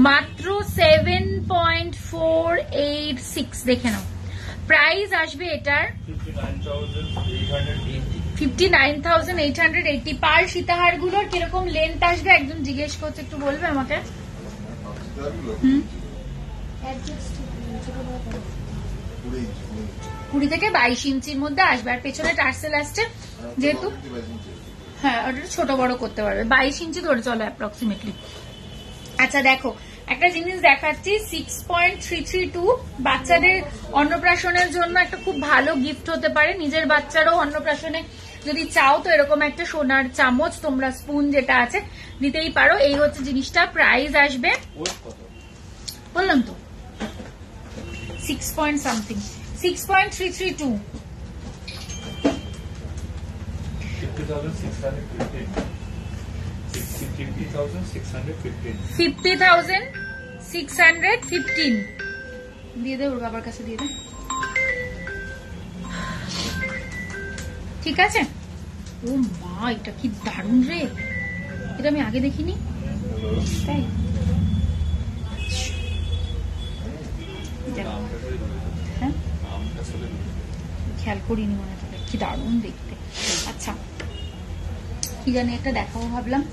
মাত্র 7.486। দেখে নাও। প্রাইস আসবে এটার 59,880। পার সীতাহার গুলোর কিরকম লেন্থ আসবে একদম জিজ্ঞেস করছে, একটু বলবে আমাকে? 20 থেকে 22 ইঞ্চির মধ্যে আসবে। আর পেছনে টার্সেল আসছে যেহেতু, হ্যাঁ ওটা ছোট বড় করতে পারবে। 22 ইঞ্চি ধরে চলো অ্যাপ্রক্সিমেটলি। আচ্ছা দেখো একটা জিনিস দেখাচ্ছি, 6.332। বাচ্চাদের অন্নপ্রাশনের জন্য একটা খুব ভালো গিফট হতে পারে। নিজের বাচ্চারও অন্নপ্রাশনে যদি চাও তো এরকম একটা সোনার চামচ, তোমরা স্পুন যেটা আছে দিতেই পারো। এই হচ্ছে জিনিসটা। প্রাইস আসবে, বললাম তো 6.something, 6.332। 50,615 দিয়ে দে, ওর বাবার কাছে দিয়ে দে। ঠিক আছে। ও মা, এটা কি দারুণ রে, এটা আমি আগে দেখিনি। তাই হ্যাঁ খেয়াল করিনি মনে হয়, কি দারুণ দেখতে। আচ্ছা কি জানি একটা দেখাবো ভাবলাম।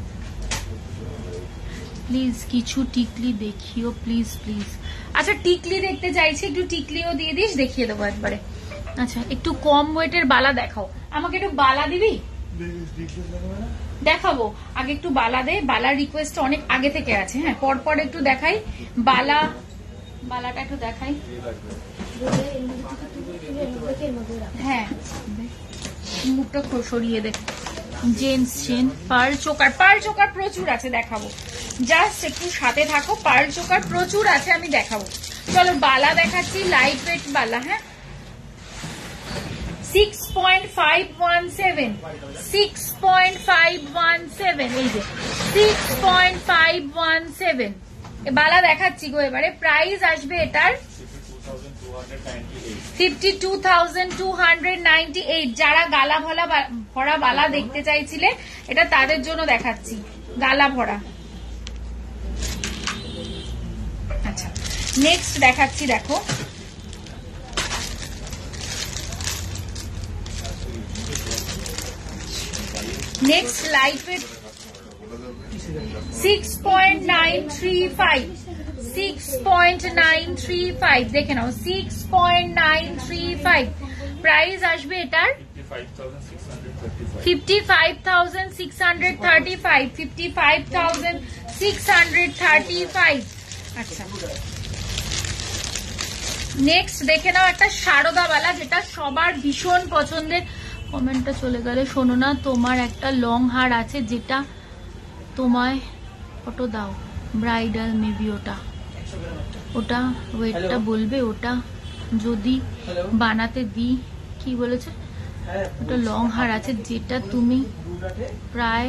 প্লিজ কিছু টিকলি দেখিও প্লিজ প্লিজ। আচ্ছা টিকলি দেখতে চাইছি, একটু টিকলিও দিয়ে দিস, দেখিয়ে দেবো একবারে। আচ্ছা একটু কম ওয়েটের বালা দেখাও আমাকে, একটু বালা দিবি? দেখাবো, আগে একটু বালা দে। বালার রিকোয়েস্ট অনেক আগে থেকে আছে। হ্যাঁ পরপর একটু দেখাই বালা, বালাটা একটু দেখাই। হ্যাঁ মুখটা সরিয়ে দে। Gents chain, pearl choker, pearl choker প্রচুর আছে, দেখাবো। জাস্ট একটু সাথে থাকো, পার্ল চোকার প্রচুর আছে, আমি দেখাবো। চলো বালা দেখাচ্ছি, লাইট ওয়েট বালা। হ্যাঁ 6.517, 6.517, এই যে 6.517 বালা দেখাচ্ছি গো এবারে। প্রাইস আসবে এটার 52,298 যারা গালা ভরা বালা দেখতে চাইছিলে এটা তাদের জন্য দেখাচ্ছি, গালা ভরা। আচ্ছা নেক্সট দেখাচ্ছি, দেখো নেক্সট লাইট ওয়েট 6.935 6.935 দেখে নাও 6.935 প্রাইস আসবে এটার 55,635 55,635। আচ্ছা নেক্সট দেখে নাও একটা সারদা বালা, যেটা সবার ভীষণ পছন্দের। কমেন্টটা চলে গেলে শোনো না, তোমার একটা লং হার আছে যেটা তোমায় ফটো দাও, ব্রাইডাল মেবি ওটা ওয়েটটা বলবে, ওটা যদি বানাতে দিই। কি বলেছে? ওটা লং হার আছে যেটা তুমি প্রায়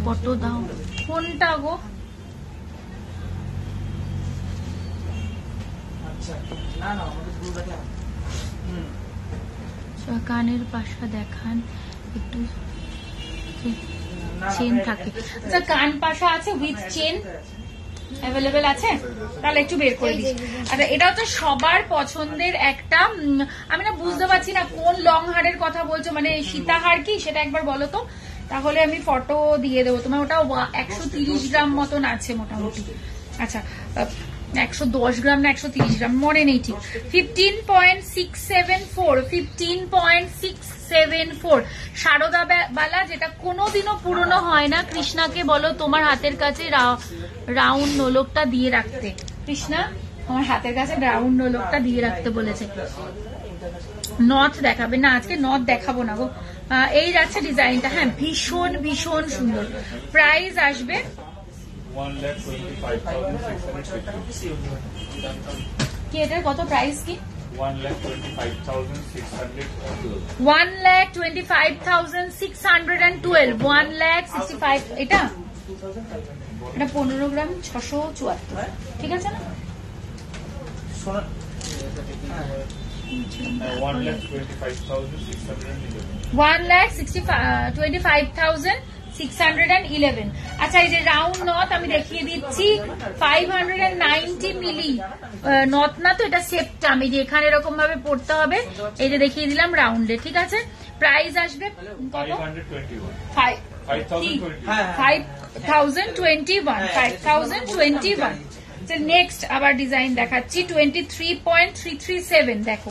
ফটো দাও। কোনটা গো? কানের পাশা দেখান একটু, চেন থাকে। আচ্ছা কান পাশা আছে উইথ চেন অ্যাভেলেবেল আছে, তাহলে একটু বের করে দিই। আচ্ছা এটাও তো সবার পছন্দের একটা, আমি না বুঝতে পারছি না কোন লং হারের কথা বলছো, মানে সীতাহার কি সেটা একবার বলো তো, তাহলে আমি ফটো দিয়ে দেবো তোমার। ওটা 130 গ্রাম মতন আছে মোটামুটি। আচ্ছা 110 গ্রাম না 130 গ্রাম মনে নেই ঠিক। 15.674 15.674 সারদা বালা, যেটা কোনোদিনও পুরনো হয় না। কৃষ্ণাকে বলো তোমার হাতের কাছে রাউন্ড নোলকটা দিয়ে রাখতে। কৃষ্ণা আমার হাতের কাছে রাউন্ড নোলকটা দিয়ে রাখতে বলেছে। নথ দেখাবে না আজকে, নথ দেখাবো না গো। এই যাচ্ছে ডিজাইনটা, হ্যাঁ ভীষণ ভীষণ সুন্দর। প্রাইস আসবে 1,25,650 কি এটার কত প্রাইস কি? 1,25,612 1,25,612 এটা 15 গ্রাম 674 ঠিক আছে না? 1,25,611। আচ্ছা এই যে রাউন্ড নথ আমি দেখিয়ে দিচ্ছি, 590 মিলি নথ না তো, এটা সেপটা আমি যে এখানে এরকম ভাবে পড়তে হবে, এই যে দেখিয়ে দিলাম রাউন্ডে। ঠিক আছে প্রাইস আসবে কত? 5,021। নেক্সট আবার ডিজাইন দেখাচ্ছি 23.337। দেখো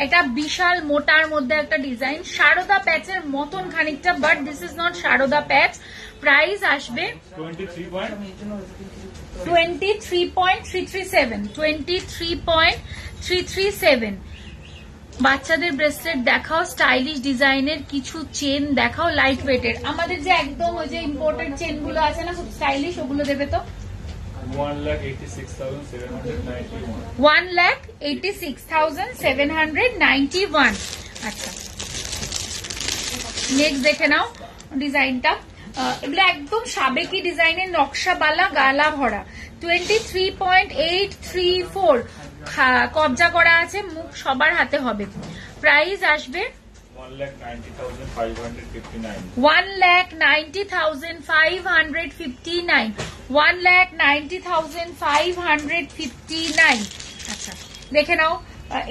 একটা বিশাল মোটার মধ্যে একটা ডিজাইন, সারদা প্যাচের মতন খানিকটা, but this is not Sarada patch. Price আসবে 23.337। বাচ্চাদের ব্রেসলেট দেখাও, স্টাইলিশ ডিজাইনের কিছু চেন দেখাও, লাইট ওয়েটের। আমাদের যে একদম ওই যে ইম্পোর্টেড চেন গুলো আছে না খুব স্টাইলিশ, ওগুলো দেবে তো। 1,86,791। আচ্ছা নেক্সট দেখে নাও ডিজাইনটা, এগুলো একদম সাবেকি ডিজাইনের নকশাবালা গালা ভরা। 23.834 কবজা করা আছে, মুখ সবার হাতে হবে। প্রাইস আসবে 1,90,559। 1,90,559। আচ্ছা দেখে নাও,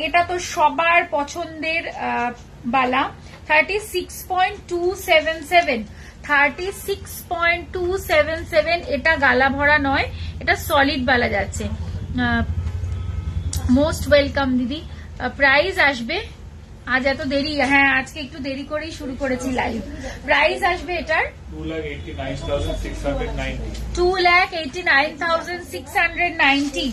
এটা তো সবার পছন্দের বালা। 36.277 36.277। এটা গালা ভরা নয়, এটা সলিড বালা যাচ্ছে। মোস্ট ওয়েলকাম দিদি। প্রাইস আসবে, আজ এত দেরি, হ্যাঁ আজকে একটু দেরি করেই শুরু করেছি লাইভ। প্রাইস আসবে এটার 2,89,690।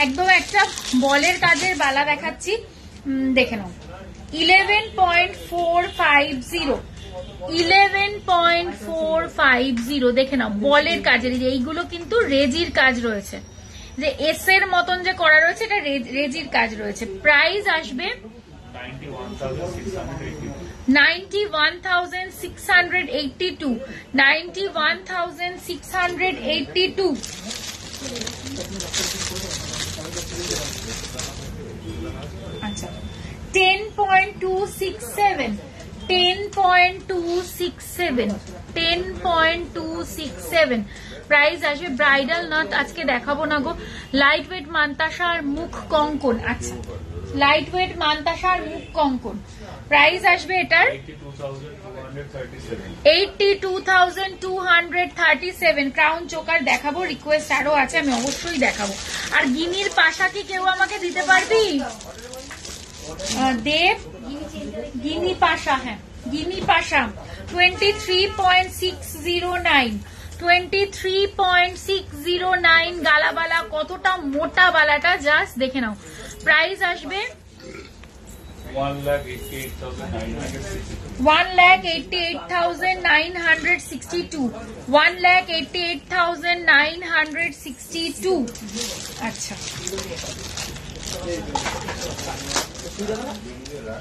একদম একটা বলের কাজের বালা দেখাচ্ছি, দেখে নাও। 11.450 11.450 দেখে নাও, বলের কাজের। এইগুলো কিন্তু রেজির কাজ রয়েছে, যে এস এর মতন যে করা রয়েছে, এটা রেজির কাজ রয়েছে। প্রাইস আসবে 91,682 91,682 আচ্ছা 10.267 10.267 প্রাইস আসবে ব্রাইডাল নট আজকে দেখাবো না গো লাইট ওয়েট মান্তাসার মুখ কঙ্কন আচ্ছা লাইট ওয়েট মান্তাসার মুখ কঙ্কন প্রাইস আসবে এটার 82,237 ক্রাউন চোকার দেখাবো রিকোয়েস্ট আরো আছে আমি অবশ্যই দেখাবো আর গিনির পাশা কি কেউ আমাকে দিতে পারবি দেব গিনি পাশা হ্যাঁ গিনি পাশা 23.609 23.609 গালাবালা কতটা মোটা বালাটা জাস্ট দেখে নাও প্রাইস আসবে 1,88,962 1,88,962 আচ্ছা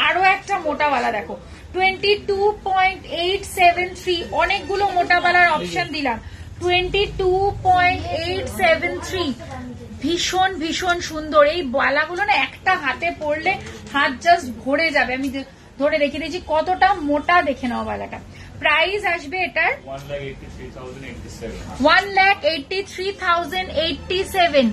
আরো একটা মোটা বালা দেখো 22.873 অনেকগুলো মোটা বালার অপশন দিলাম 22.873 ভীষণ ভীষণ সুন্দর এই বালাগুলো না একটা হাতে পড়লে হাত জাস্ট ভরে যাবে আমি ধরে দেখিয়ে দিয়েছি কতটা মোটা দেখে নাও বালাটা প্রাইস আসবে এটার 1,83,087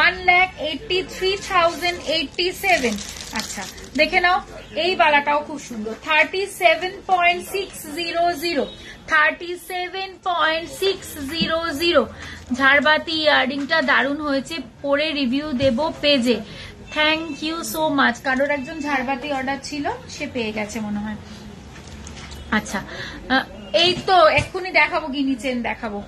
1,83,087 আচ্ছা দেখে নাও এই বালাটাও খুব সুন্দর 37.600 37.600 ঝাড়বাতি ইয়াররিংটা দারুণ হয়েছে পরে রিভিউ দেব পেজে থ্যাংক ইউ সো মাচ কারোর একজন ঝাড়বাতি অর্ডার ছিল সে পেয়ে গেছে মনে হয় আচ্ছা এই তো এক্ষুনি দেখাবো গিনি চেন দেখাবো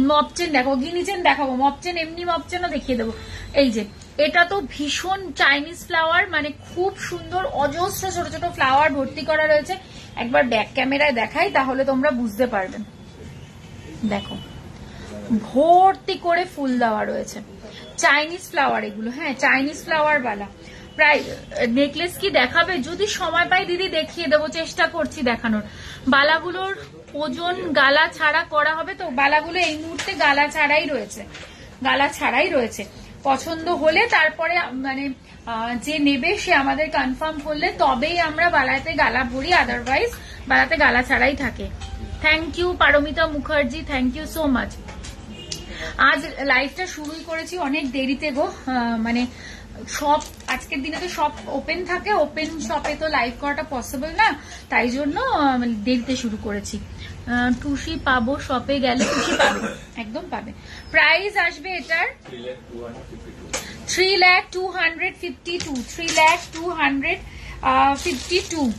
মপ চেন দেখো গিনি চেন দেখাবো মপ চেন এমনি মপ চেনও দেখিয়ে দেবো এই যে এটা তো ভীষণ চাইনিজ ফ্লাওয়ার মানে খুব সুন্দর অজস্র ছোট ছোট ফ্লাওয়ার ভর্তি করা রয়েছে একবার ব্যাক ক্যামেরায় দেখাই তাহলে তোমরা বুঝতে পারবেন দেখো ভর্তি করে ফুল দেওয়া রয়েছে চাইনিজ ফ্লাওয়ার এগুলো হ্যাঁ চাইনিজ ফ্লাওয়ার বালা প্রায় নেকলেস কি দেখাবে যদি সময় পাই দিদি দেখিয়ে দেবো চেষ্টা করছি দেখানোর বালাগুলোর ওজন গালা ছাড়া করা হবে তো বালাগুলো এই মুহূর্তে গালা ছাড়াই রয়েছে পছন্দ হলে তারপরে মানে যে নেবে সে আমাদের কনফার্ম করলে তবেই আমরা বালাতে গালা ভরি আদারওয়াইজ বালাতে গালা ছাড়াই থাকে thank you Paramita Mukherjee thank you so much আজ লাইভটা শুরুই করেছি অনেক দেরিতে গো মানে শপ আজকের দিনে তো শপ ওপেন থাকে ওপেন শপে তো লাইভ করাটা পসিবল না তাই জন্য দেরিতে শুরু করেছি টুসি পাবো শপে গেলে টুসি পাবে একদম পাবে প্রাইস আসবে এটার 3,252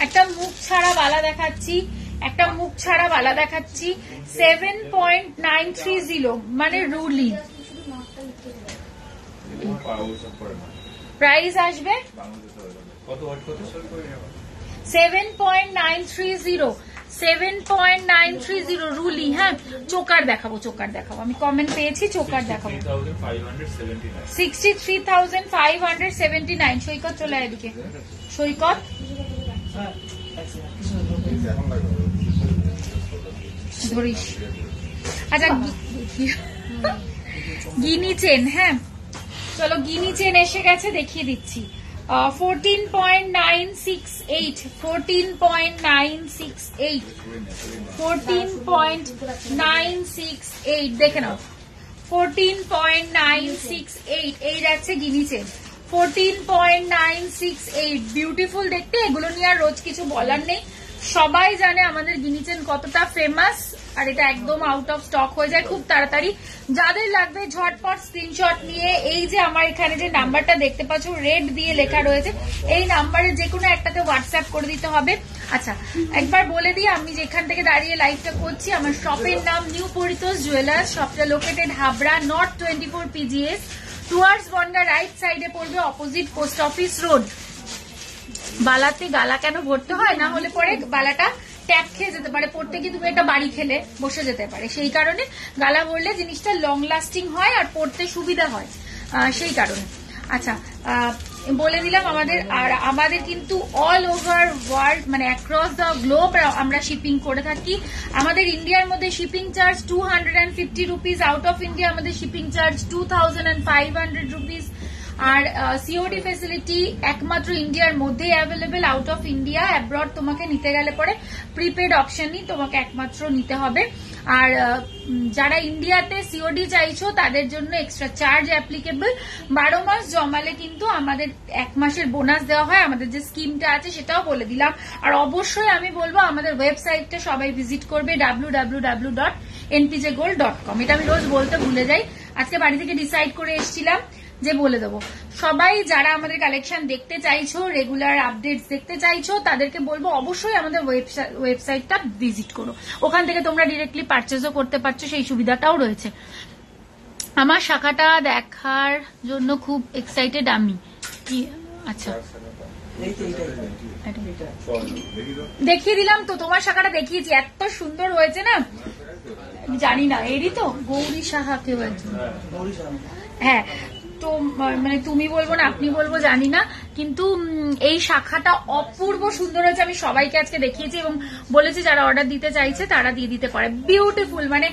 একটা মুখ ছাড়া বালা দেখাচ্ছি 7.930 মানে রুলি প্রাইস আসবে 7.930 রুলি হ্যাঁ চোকার দেখাবো আমি কমেন্ট পেয়েছি চোকার দেখাবো 63,579 সৈকত চলে এদিকে সৈকত ধরিস আচ্ছা গিনি চেন হ্যাঁ চলো গিনি চেন এসে গেছে দেখিয়ে দিচ্ছি 14.968 দেখে নাও 14.968 এই যাচ্ছে গিনি চেন 14.968 বিউটিফুল দেখতে এগুলো নিয়ে আর রোজ কিছু বলার নেই সবাই জানে আমাদের গিনি চেন কতটা ফেমাস আর এটা একদম আউট অফ স্টক হয়ে যায় খুব তাড়াতাড়ি যাদের লাগবে ঝটপট স্ক্রিনশট নিয়ে এই যে আমার এখানে যে নাম্বারটা দেখতে পাচ্ছ রেড দিয়ে লেখা রয়েছে এই নাম্বারে যে কোনো একটাতে হোয়াটসঅ্যাপ করে দিতে হবে আচ্ছা একবার বলে দিই আমি যেখান থেকে দাঁড়িয়ে লাইভটা করছি আমার শপের নাম নিউ পরিতোষ জুয়েলার্স শপটা located Habra north 24 PGS towards Bongaon right সাইডে পড়বে অপোজিট পোস্ট অফিস রোড বালাতে গালা কেন ভরতে হয়, না হলে পরে বালাটা ট্যাপ খেয়ে যেতে পারে, পড়তে গিয়ে তুমি একটা বাড়ি খেলে বসে যেতে পারে, সেই কারণে গালা ভরলে জিনিসটা লং লাস্টিং হয় আর পড়তে সুবিধা হয়, সেই কারণে। আচ্ছা, বলে দিলাম আমাদের কিন্তু অল ওভার ওয়ার্ল্ড মানে অ্যাক্রস দ্য গ্লোব আমরা শিপিং করে থাকি। আমাদের ইন্ডিয়ার মধ্যে shipping charge 250 rupees, out of India আমাদের শিপিং চার্জ 2500 রুপিস। আর সিওডি ফেসিলিটি একমাত্র ইন্ডিয়ার মধ্যেই available, out of India abroad তোমাকে নিতে গেলে পরে প্রিপেড অপশনই তোমাকে একমাত্র নিতে হবে। আর যারা ইন্ডিয়াতে সিওডি চাইছো তাদের জন্য এক্সট্রা চার্জ অ্যাপ্লিকেবল। 12 মাস জমালে কিন্তু আমাদের 1 মাসের বোনাস দেওয়া হয়। আমাদের যে স্কিমটা আছে সেটাও বলে দিলাম। আর অবশ্যই আমি বলবো আমাদের ওয়েবসাইটটা সবাই ভিজিট করবে www.npjgold.com। এটা আমি রোজ বলতে ভুলে যাই, আজকে বাড়ি থেকে ডিসাইড করে এসেছিলাম যে বলে দেবো। সবাই যারা আমাদের কালেকশন দেখতে চাইছো, রেগুলার আপডেটস দেখতে চাইছো, তাদেরকে বলবো অবশ্যই আমাদের ওয়েবসাইটটা ভিজিট করো। ওখান থেকে তোমরা ডিরেক্টলি পারচেজও করতে পারছো, সেই সুবিধাটাও রয়েছে। আমার শাখাটা দেখার জন্য খুব এক্সাইটেড আমি। কি আচ্ছা দেখিয়ে দিলাম তো, তোমার শাখাটা দেখিয়েছি, এত সুন্দর হয়েছে না। জানি না এরই তো গৌরী সাহা কেউ একজন, হ্যাঁ তো মানে তুমি বলবো না আপনি বলবো জানি না, কিন্তু এই শাখাটা অপূর্ব সুন্দর হয়েছে। আমি সবাইকে আজকে দেখিয়েছি এবং বলেছি যারা অর্ডার দিতে চাইছে তারা দিয়ে দিতে পারে। বিউটিফুল, মানে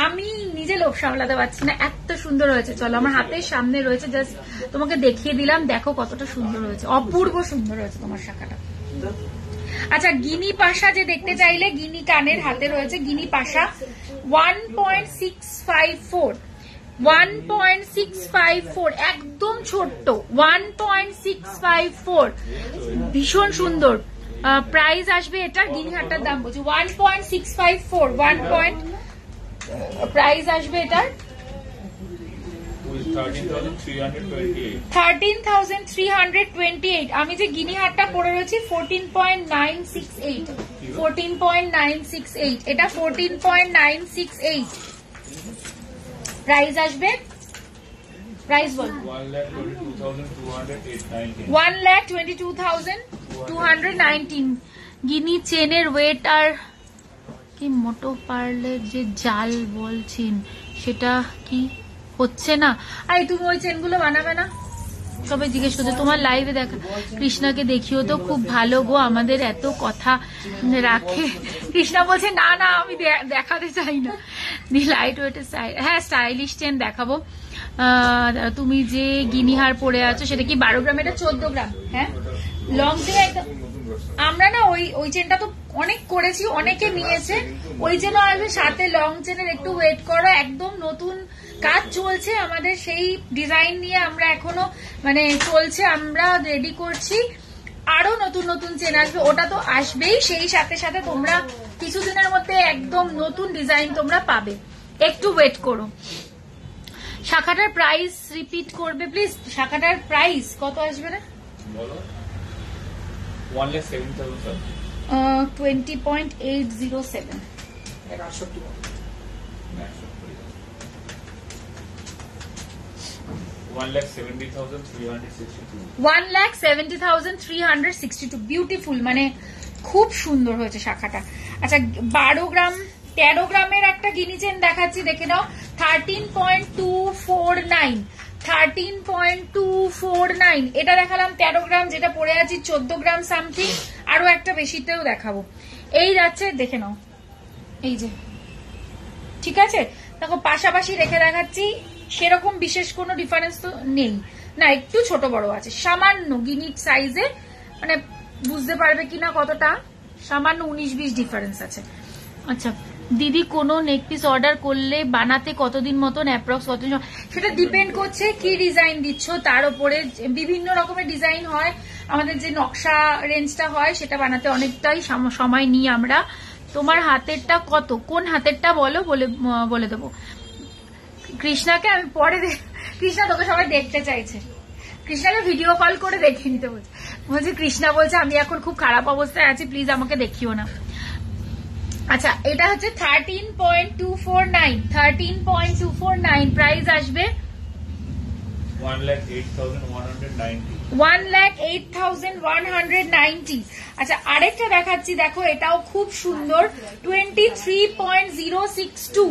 আমি নিজে লোভ সামলাতে পারছি না, এত সুন্দর হয়েছে। চলো আমার হাতের সামনে রয়েছে, জাস্ট তোমাকে দেখিয়ে দিলাম, দেখো কতটা সুন্দর হয়েছে, অপূর্ব সুন্দর হয়েছে তোমার শাখাটা। আচ্ছা, গিনি পাশা যে দেখতে চাইলে, গিনি কানের হাতে রয়েছে গিনি পাশা 1.654, 1.654 একদম ছোট্ট, 1.654 ভীষণ সুন্দর। প্রাইস আসবে এটার, গিনি হাটটার দাম বলছি 1.654, প্রাইস আসবে এটার 13,328। আমি যে গিনি হাটটা পরে রয়েছি 14.968, 14.968, এটা 14.968 প্রাইস আসবে। প্রাইস বল 1,22,219। গিনি চেনের ওয়েট আর কি মোটো পার্লের যে জাল বলছেন সেটা কি হচ্ছে না? আরে তুমি ওই চেনগুলো বানাবে না? সবাই জিজ্ঞেস করছে, তোমার লাইভে দেখা কৃষ্ণাকে দেখিও তো, খুব ভালো গো, আমাদের এত কথা রাখে। কৃষ্ণা বলছে না না আমি দেখাতে চাই না। লাইট ওয়েটের হ্যাঁ স্টাইলিশ চেন দেখাবো। তুমি যে গিনিহার পরে আছো সেটা কি 12 গ্রাম? এটা 14 গ্রাম। হ্যাঁ লং চেন একদম। আমরা না ওই চেনটা তো অনেক করেছি, অনেকে নিয়েছে, ওই চেনও আসবে সাথে লং চেনের। একটু ওয়েট করো, একদম নতুন কাজ চলছে আমাদের, সেই ডিজাইন নিয়ে আমরা এখনো মানে চলছে, আমরা রেডি করছি, আরো নতুন নতুন চেন আসবে, ওটা তো আসবেই, সেই সাথে সাথে তোমরা কিছুদিনের মধ্যে একদম নতুন ডিজাইন তোমরা পাবে, একটু ওয়েট করো। শাখাটার প্রাইস রিপিট করবে প্লিজ, শাখাটার প্রাইস কত আসবে না? 20.807। 1,70,362। বিউটিফুল, মানে খুব সুন্দর হয়েছে শাখাটা। আচ্ছা 12 গ্রাম 13 গ্রামের একটা গিনি চেন দেখাচ্ছি, দেখে নাও 13.249, 13.249 এটা দেখালাম 13 গ্রাম, যেটা পরে আছি 14 গ্রাম সামথিং, আরো একটা বেশিতেও দেখাবো। এই যাচ্ছে, দেখে নাও, এই যে ঠিক আছে। দেখো পাশাপাশি রেখে দেখাচ্ছি, সেরকম বিশেষ কোনো ডিফারেন্স তো নেই না, একটু ছোট বড় আছে সামান্য গিনিট সাইজে, মানে বুঝতে পারবে কিনা কতটা, সামান্য 19-20 ডিফারেন্স আছে। আচ্ছা দিদি, কোনো নেক পিস অর্ডার করলে বানাতে কতদিন মতন অ্যাপ্রক্স কতদিন? সেটা ডিপেন্ড করছে কি ডিজাইন দিচ্ছ তার উপরে, বিভিন্ন রকমের ডিজাইন হয়, আমাদের যে নকশা রেঞ্জটা হয় সেটা বানাতে অনেকটাই সময় নিই আমরা। তোমার হাতেরটা কত, কোন হাতেরটা বলো, বলে দেবো। কৃষ্ণাকে আমি পরে কৃষ্ণা তোকে সবাই দেখতে চাইছে, কৃষ্ণাকে ভিডিও কল করে দেখে নিতে বলছে। কৃষ্ণা বলছে আমি এখন খুব খারাপ অবস্থায় আছি, প্লিজ আমাকে দেখিও না। আচ্ছা এটা হচ্ছে 13.249, 13.249 প্রাইস আসবে 1,08,190. 1,08,190। আচ্ছা আরেকটা দেখাচ্ছি, দেখো এটাও খুব সুন্দর, 23.062,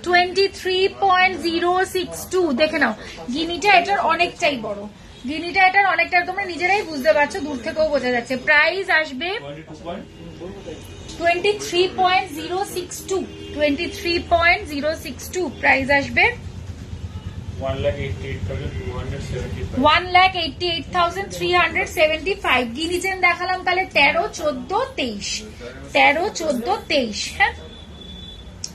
23.062। দেখে নাও গিনিটা এটার অনেকটাই বড়, গিনিটা এটার অনেকটা, তোমরা নিজেরাই বুঝতে পারছো, দূর থেকেও বোঝা যাচ্ছে। প্রাইস আসবে 23.062, 23.062 প্রাইস আসবে। 1,88,275. 1,88,375। গিনি চেন দেখালাম তাহলে 13, 14, 23, 13, 14, 23। হ্যাঁ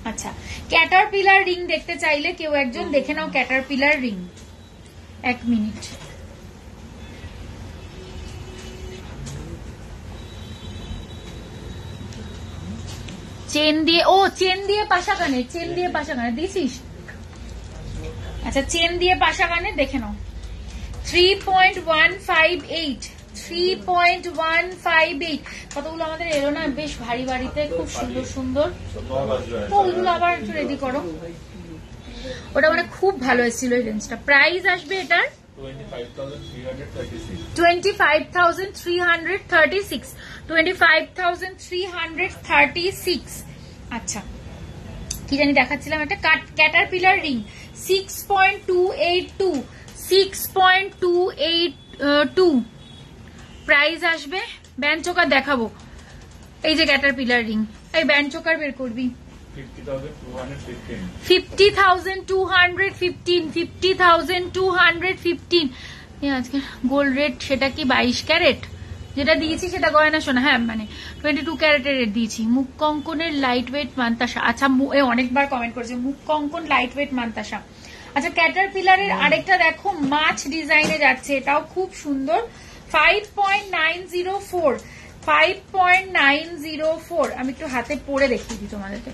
আচ্ছা, ক্যাটারপিলার রিং দেখতে চাইলে কেউ একজন দেখে নাও, ক্যাটারপিলার রিং। এক মিনিট, চেন দিয়ে, ও চেন দিয়ে পাশা কানে, চেন দিয়ে পাশা কানে দিছিস? আচ্ছা চেন দিয়ে পাশা কানে দেখে নাও, 3.158, 3.158। কতগুলো আমাদের এলো না বেশ ভারী ভারীতে, খুব সুন্দর সুন্দর। তো ওইগুলো আবার একটু রেডি করো, ওটা মানে খুব ভালো এসেছিল এই রেঞ্জটা। প্রাইস আসবে এটার 25,336, 25,336। আচ্ছা কি জানি দেখাচ্ছিলাম, একটা ক্যাটারপিলার রিং 6.282, 6.282 প্রাইস আসবে। ব্যান্ড চোকার দেখাবো, এই যে ক্যাটারপিলার রিং, এই ব্যান্ড চোকার বের করবি। 50,215, 50,215। আজকে গোল্ড রেট সেটা কি 22 ক্যারেট যেটা দিয়েছি সেটা গয়না শোনা, হ্যাঁ মানে 22 ক্যারেটের রেট দিয়েছি। মুখ কঙ্কনের লাইট ওয়েট মান্তাসা, আচ্ছা অনেকবার কমেন্ট করেছে মুখ কঙ্কন লাইট ওয়েট মান্তাসা। আচ্ছা ক্যাটারপিলারের আরেকটা দেখো, মাছ ডিজাইনে যাচ্ছে, এটাও খুব সুন্দর, 5.904, 5.904। আমি একটু হাতে পরে দেখিয়ে দিই তোমাদেরকে,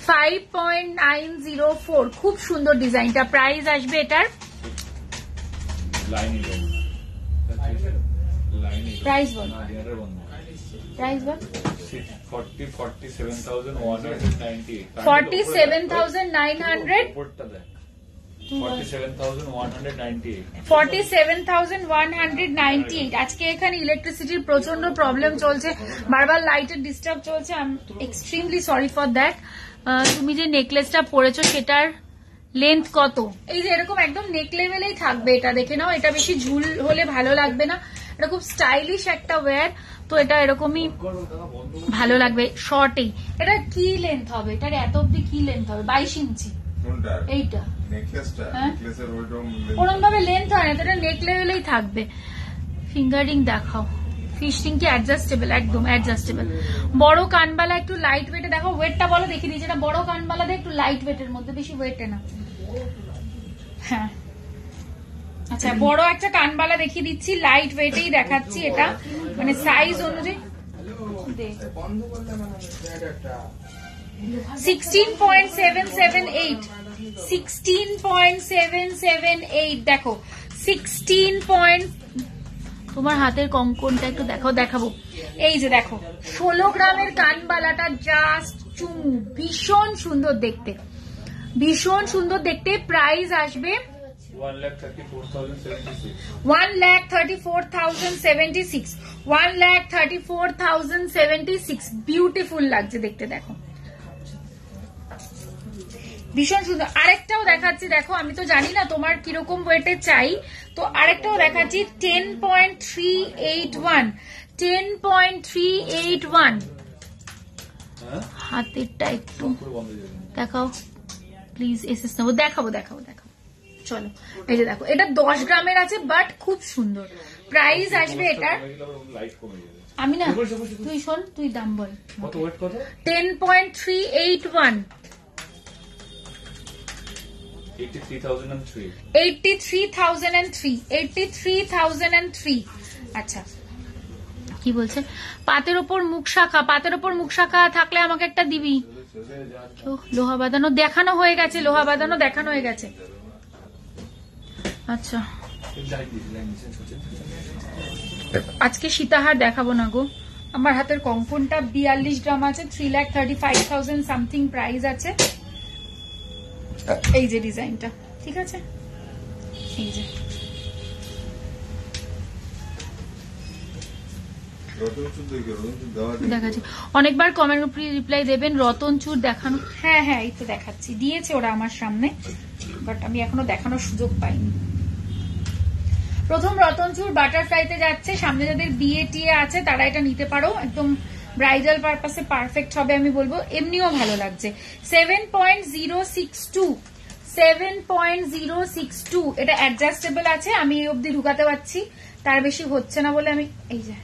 5.904, খুব সুন্দর ডিজাইনটা। প্রাইস আসবে এটার, প্রাইস বল, প্রাইস বল। 47,198. 47,900, 47,198। আজকে এখানে ইলেকট্রিসিটির প্রচন্ড প্রবলেম চলছে, বারবার লাইটের ডিস্টার্ব চলছে, I am extremely sorry for that. তুমি যে নেকলেসটা পরেছো সেটার লেন্থ কত? এই যে এরকম একদম নেক লেভেলেই থাকবে, এটা দেখে নাও, এটা বেশি ঝুল হলে ভালো লাগবে না, এটা খুব স্টাইলিশ একটা ওয়্যার, তো এটা এরকমই ভালো লাগবে শর্টেই। এটা কি লেন্থ হবে, এটার এত অব্দি কি লেন্থ হবে? 22 ইঞ্চি এইটা, ওরকম ভাবে লেন্থ হয় না, এটা নেক লেভেলেই থাকবে। ফিঙ্গারিং দেখাও, ফিশিং কি অ্যাডজাস্টেবল, একদম অ্যাডজাস্টেবল। বড় কানবালা একটু লাইট ওয়েটে দেখো, ওয়েটটা বলো দেখি দিই, যেটা বড় কানবালা দেয় একটু লাইট ওয়েটের মধ্যে, বেশি ওয়েটে না। হ্যাঁ আচ্ছা, বড় একটা কানবালা দেখিয়ে দিচ্ছি, লাইট ওয়েটেই দেখাচ্ছি, এটা মানে সাইজ অনুযায়ী 16.778, 16.778 দেখো, 16. তোমার হাতের কঙ্কনটা একটু দেখো, দেখাবো। এই যে দেখো 16 গ্রামের কানবালাটা জাস্ট চুমু, ভীষণ সুন্দর দেখতে, ভীষণ সুন্দর দেখতে। প্রাইস আসবে 1,34,076, 1,34,076। বিউটিফুল লাগছে দেখতে, দেখো ভীষণ সুন্দর। আরেকটাও দেখাচ্ছি দেখো, আমি তো জানি না তোমার কিরকম ওয়েটে চাই, তো আরেকটাও দেখাচ্ছি 10.381, 10.381। হাতেরটা একটু দেখাও প্লিজ, এসএস নেবো, দেখাবো দেখাবো দেখাবো, চলো। এই যে দেখো, এটা 10 গ্রামের আছে বাট খুব সুন্দর। প্রাইস আসবে এটার, আমি না, তুই শোন, তুই দাম বল। 10.381, 83,003, 83,003, 83,003। আচ্ছা কি বলছে, পাতের ওপর মুখ শাখা, পাতের ওপর মুখ শাখা থাকলে আমাকে একটা দিবি। লোহা বাঁধানো দেখানো হয়ে গেছে, লোহা বাঁধানো দেখানো হয়ে গেছে। আচ্ছা আজকে সীতাহার দেখাবো না গো, আমার হাতের কঙ্কনটা 42 গ্রাম আছে, 3,35,000 সামথিং প্রাইস আছে। এই যে ডিজাইনটা, ঠিক আছে, এই যে দেখাচ্ছি, অনেকবার কমেন্ট রিপ্লাই দেবেন। রতন চুর দেখানো, হ্যাঁ হ্যাঁ এই তো দেখাচ্ছি, দিয়েছে ওরা আমার সামনে, বাট আমি এখনো দেখানোর সুযোগ পাইনি। প্রথম রতনচুর বাটারফ্লাইতে যাচ্ছে, সামনে যাদের বিয়ে টিয়ে আছে তারা এটা নিতে পারো, একদম ব্রাইডাল পারপাসে পারফেক্ট হবে আমি বলবো, এমনিও ভালো লাগছে। 7.062, 7.062 এটা অ্যাডজাস্টেবল আছে, আমি এই অবধি ঢুকাতে পারছি, তার বেশি হচ্ছে না বলে আমি এই যে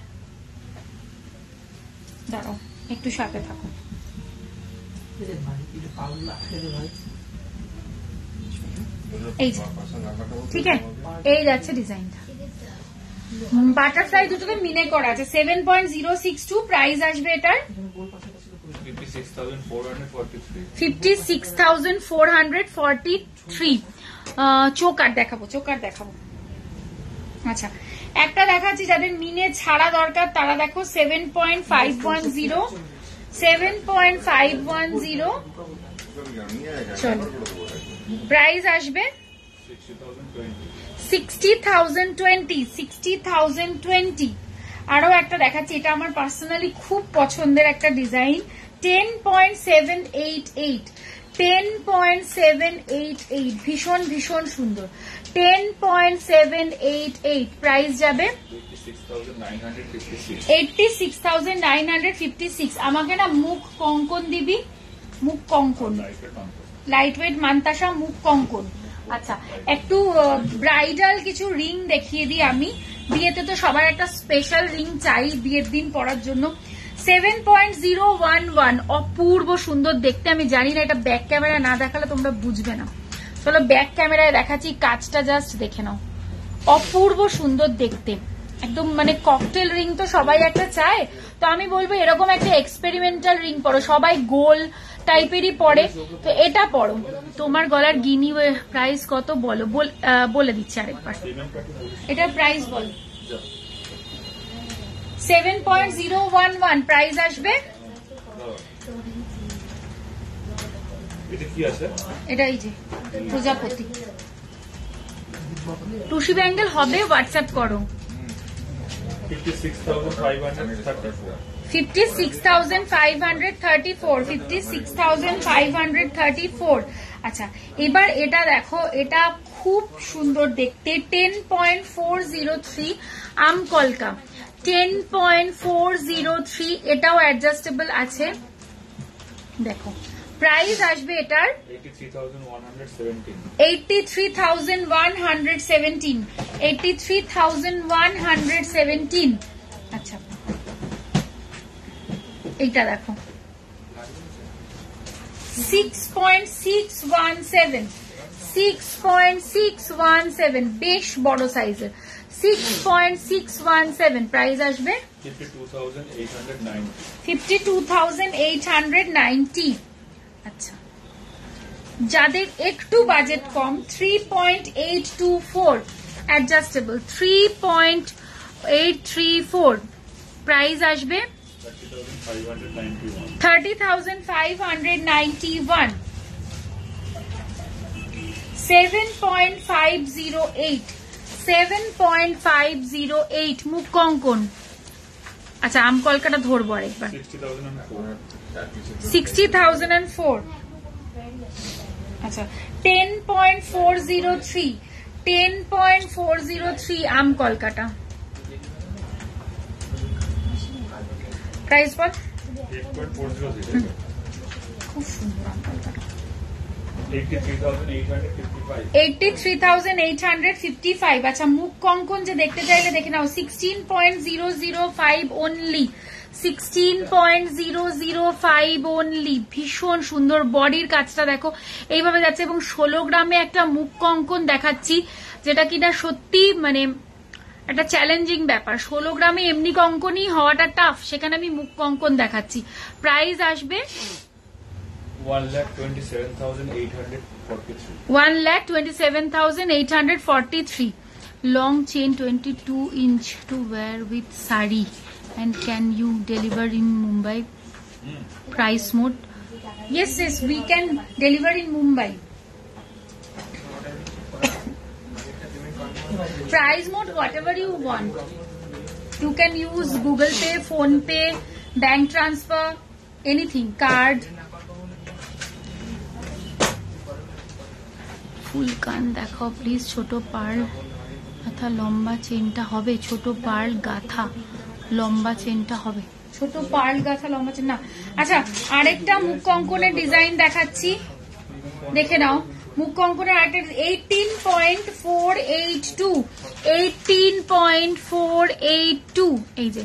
দাঁড়াও একটু সাথে থাকো। এই যে ঠিক আছে, এই যাচ্ছে ডিজাইনটা, বাটারফ্লাই দুটোতে মিনে করা আছে। 7.062 প্রাইস আসবে এটার 56,443। চোকার দেখাবো, চোকার দেখাবো। আচ্ছা একটা দেখাচ্ছি যাদের মিনে ছাড়া দরকার তারা দেখো 7.510, 7.510 চলো প্রাইস আসবে 60,020। আরো একটা দেখাচ্ছি, এটা আমার পার্সোনালি খুব পছন্দের একটা ডিজাইন, 10.788, 10.788 ভীষণ ভীষণ সুন্দর, 10.788 প্রাইস যাবে 86,956। আমাকে না মুখ কঙ্কন দিবি, মুখ কঙ্কন, লাইট ওয়েট মান্তাসা মুখ কঙ্কন। আচ্ছা একটু ব্রাইডাল কিছু রিং দেখিয়ে দিই আমি, বিয়েতে তো সবার একটা স্পেশাল রিং চাই বিয়ের দিন পরার জন্য। 7.011 অপূর্ব সুন্দর দেখতে, আমি জানি না এটা ব্যাক ক্যামেরা না দেখালে তোমরা বুঝবে না, চলো ব্যাক ক্যামেরায় দেখাচ্ছি, কাজটা জাস্ট দেখে নাও, অপূর্ব সুন্দর দেখতে, একদম মানে ককটেল রিং তো সবাই একটা চায়, তো আমি বলবো এরকম একটা এক্সপেরিমেন্টাল রিং পরো, সবাই গোল টাইপেরই পরে, তো এটা পরো। তোমার গলার গিনি প্রাইস কত বলো, বলে দিচ্ছি আরেকবার, এটার প্রাইস বলো। 7.011 প্রাইস আসবে, এটা এই যে প্রজাপতি টুসি ব্যাঙ্গেল হবে, হোয়াটসঅ্যাপ করো। 56,534, 56,534। আচ্ছা এবার এটা দেখো, এটা খুব সুন্দর দেখতে, 10.403 আমকলকা, 10.403 এটাও অ্যাডজাস্টেবল আছে, দেখো প্রাইস আসবে এটার 83,117, 83,117। আচ্ছা এইটা দেখো 6.617, 6.617 বেশ বড় সাইজের, 6.617 প্রাইস আসবে 52,890। আচ্ছা যাদের একটু বাজেট কম 3.824 অ্যাডজাস্টেবল, 3.834 প্রাইস আসবে 30,591। 7.508, 7.508 মুখ কঙ্কন। আচ্ছা আম কলকাটা ধরবো আরেকবার, 60,004। আচ্ছা 10.403, 10.403 আম কলকাটা, প্রাইস বল। খুব সুন্দর আম কলকাটা, 83,855। আচ্ছা মুখ কঙ্কন যে দেখতে চাইলে দেখে নাও, 16.005 অনলি, 16.005 অনলি, ভীষণ সুন্দর, বডির কাজটা দেখো এইভাবে যাচ্ছে, এবং 16 গ্রামে একটা মুখ কঙ্কন দেখাচ্ছি যেটা কিনা সত্যি মানে একটা চ্যালেঞ্জিং ব্যাপার, 16 গ্রামে এমনি কঙ্কনই হওয়াটা টাফ, সেখানে আমি মুখ কঙ্কন দেখাচ্ছি। প্রাইস আসবে 1,27,843। Long chain 22 inch to wear with sari, and can you deliver in Mumbai? Price mode? Yes, we can deliver in Mumbai. Price mode whatever you want. You can use Google Pay, Phone Pay, bank transfer, anything, card. ফুল কান দেখাও প্লিজ, ছোট পার্ল গাথা লম্বা চেনটা হবে, ছোট পার্ল গাথা লম্বা চেনটা হবে, ছোট পার্ল গাথা লম্বা চেন না। আচ্ছা আরেকটা মুখ কঙ্কনের ডিজাইন দেখাচ্ছি, দেখে নাও। মুখ কঙ্কনের আরেকটা 18.482, 18.482, এই যে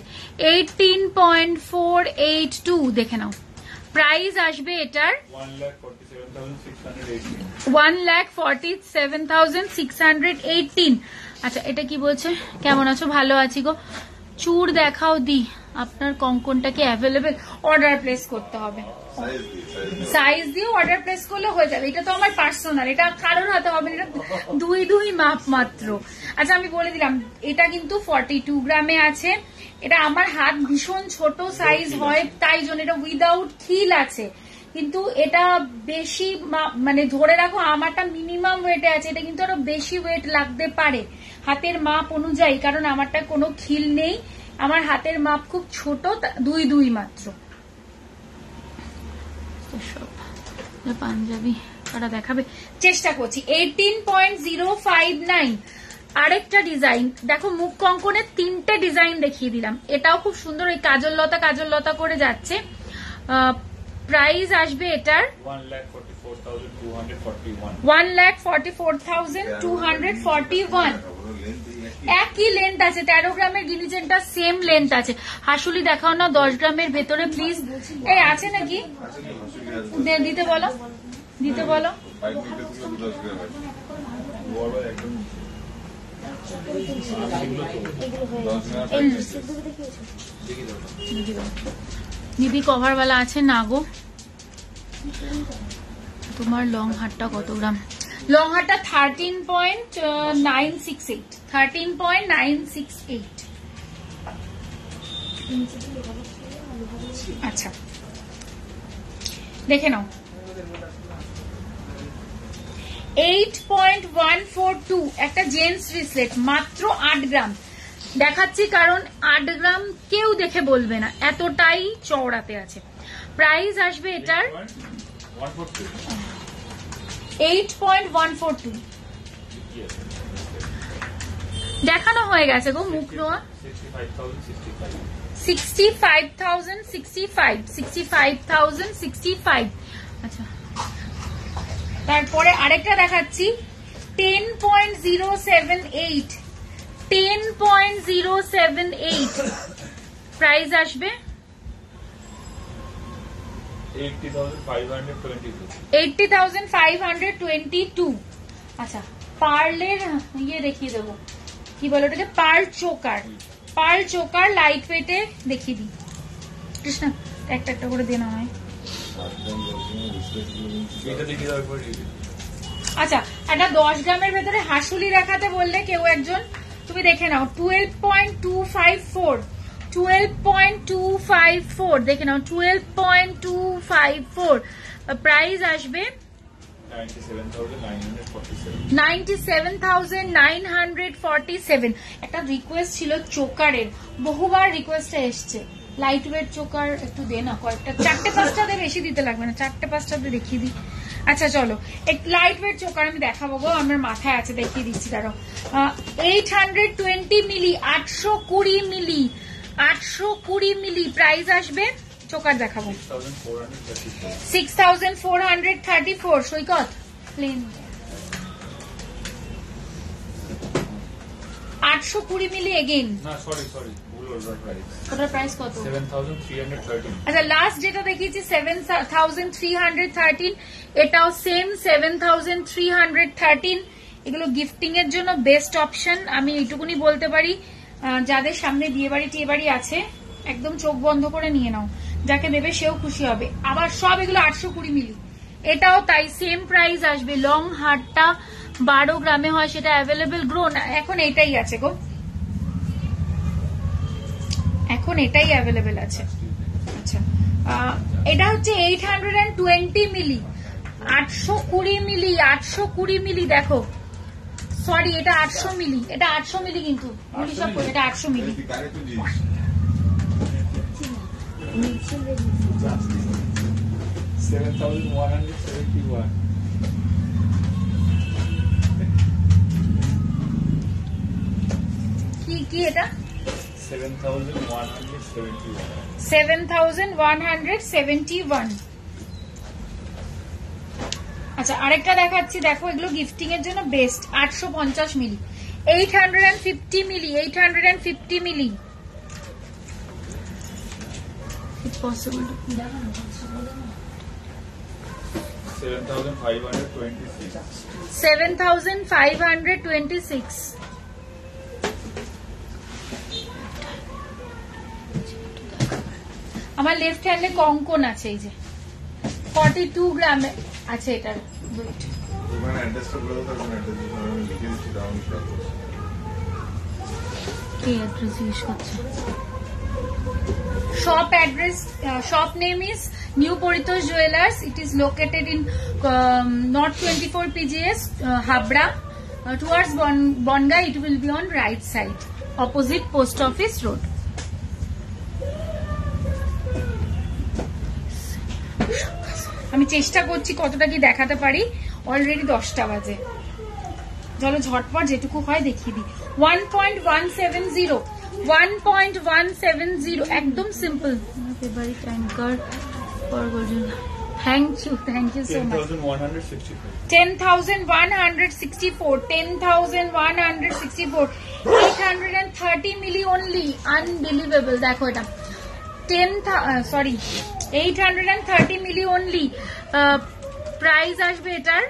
18.482 দেখে নাও। প্রাইস আসবে এটার 1,47,618। আচ্ছা এটা কি বলছে, কেমন আছো? ভালো আছি গো। চুর দেখাও দি, আপনার কঙ্কনটা কি অ্যাভেলেবেল? অর্ডার প্লেস করতে হবে, সাইজ দিয়ে অর্ডার প্লেস করলে হয়ে যাবে। এটা তো আমার পার্সোনাল, এটা কারোর হাতে হবে না, এটা দুই মাপ মাত্র। আচ্ছা আমি বলে দিলাম এটা কিন্তু 42 গ্রামে আছে। এটা আমার হাত ভীষণ ছোট সাইজ হয়, তাই জন্য এটা উইদাউট খিল আছে, কিন্তু এটা বেশি মানে ধরে রাখো আমারটা মিনিমাম ওয়েটে আছে, এটা কিন্তু আরো বেশি ওয়েট লাগতে পারে হাতের মাপ অনুযায়ী, কারণ আমারটা কোনো খিল নেই, আমার হাতের মাপ খুব ছোট, দুই মাত্র। পাঞ্জাবি ওরা দেখাবে, চেষ্টা করছি। 18.059। আরেকটা ডিজাইন দেখো, মুখ কঙ্কনের 3টে ডিজাইন দেখিয়ে দিলাম, এটাও খুব সুন্দর, ওই কাজল লতা করে যাচ্ছে। প্রাইস আসবে এটার 1,44,241। একই লেন্থ আছে, 13 গ্রামের গিনি চেনটা সেম লেন্থ আছে। হাসুলি দেখাও না 10 গ্রামের ভেতরে প্লিজ। এই আছে নাকি? দিতে বলো, দিতে বলো। দিদি কভারওয়ালা আছে না গো? তোমার লং হারটা কত গ্রাম? লং হারটা 13.968, 13.968। আচ্ছা দেখে নাও। 8.142 একটা জেন্টস রিসলেট, মাত্র 8 গ্রাম দেখাচ্ছি, কারণ 8 গ্রাম কেউ দেখে বলবে না, এতটাই চওড়াতে আছে। প্রাইস আসবে এটার 8.142। দেখানো হয়ে গেছে গো মুখ নোয়া। 65,065। আচ্ছা তারপরে আরেকটা দেখাচ্ছি 10.078, 10.078। প্রাইস আসবে 80,522। আচ্ছা পার্লের ইয়ে দেখিয়ে দেবো, কি বলো ওটাকে, পার্ল চোকার লাইট ওয়েটে দেখিয়ে দিই। কৃষ্ণা একটা করে দিয়ে নাও। আচ্ছা একটা 10 গ্রামের ভেতরে হাসুলি দেখাতে বললে কেউ একজন, তুমি দেখে নাও 12.254 দেখে নাও 12.254। প্রাইস আসবে 97,947। একটা রিকোয়েস্ট ছিল চোকারের, বহুবার রিকোয়েস্টটা এসছে, লাইট ওয়েট চোকার একটু দে না, কয়েকটা 4-5টা বেশি দিতে লাগবে না, 4-5টা দেখিয়ে দিই। আচ্ছা চলো একটু লাইট ওয়েট চোকার আমি দেখাবো গো, আমার মাথায় আছে, দেখিয়ে দিচ্ছি দাঁড়াও। 820 মিলি, 820 মিলি। প্রাইস আসবে, চোকার দেখাবো 6,434। সৈকত প্লেন 820 মিলি এগেইন। না সরি ওটার প্রাইস কত? 7,313। আচ্ছা লাস্ট যেটা দেখিয়েছি 7,313, এটাও সেম 7,313। এগুলো গিফটিং এর জন্য বেস্ট অপশন, আমি এইটুকুনি বলতে পারি। যাদের সামনে বিয়ে বাড়ি আছে একদম চোখ বন্ধ করে নিয়ে নাও, যাকে দেবে সেও খুশি হবে। আবার সব এগুলো 820 মিলি, এটাও তাই সেম প্রাইস আসবে। লং হারটা 12 গ্রামে হয়, সেটা অ্যাভেলেবেল গ্রো না, এখন এটাই আছে গো, এখন এটাই অ্যাভেলেবেল আছে। আচ্ছা এটা হচ্ছে 820 মিলি, 820 মিলি, 820 মিলি। দেখো সরি এটা 800 মিলি, এটা 800 মিলি কিন্তু হিসাব করে এটা 800 মিলি। কি এটা 7171। আচ্ছা আরেকটা দেখাচ্ছি, দেখো এগুলো গিফটিং এর জন্য বেস্ট। 850 মিলি, 850 মিলি, 850 মিলি। 7526। আমার লেফট হ্যান্ডে কঙ্কন আছে, এই যে 42 গ্রামে আছে এটার ওয়েট। কি অ্যাড্রেস ইউজ করছে? Shop address, shop name is New Poritos Jewelers. It is located in North 24 PGS, Habra. Towards Bongai, it will be on right side, opposite Post Office Road. আমি চেষ্টা করছি কতটা কি দেখাতে পারি, অলরেডি 10টা বাজে। চলো ঝটপট যেটুকু হয় দেখিয়ে দিই। 1.170, 1.170, একদম simple. Favourite anchor for golden. Thank you so much. 10,164, 10,164, 830 milli only. Unbelievable. দেখো এটা 830 মিলি অনলি। প্রাইস আসবে এটার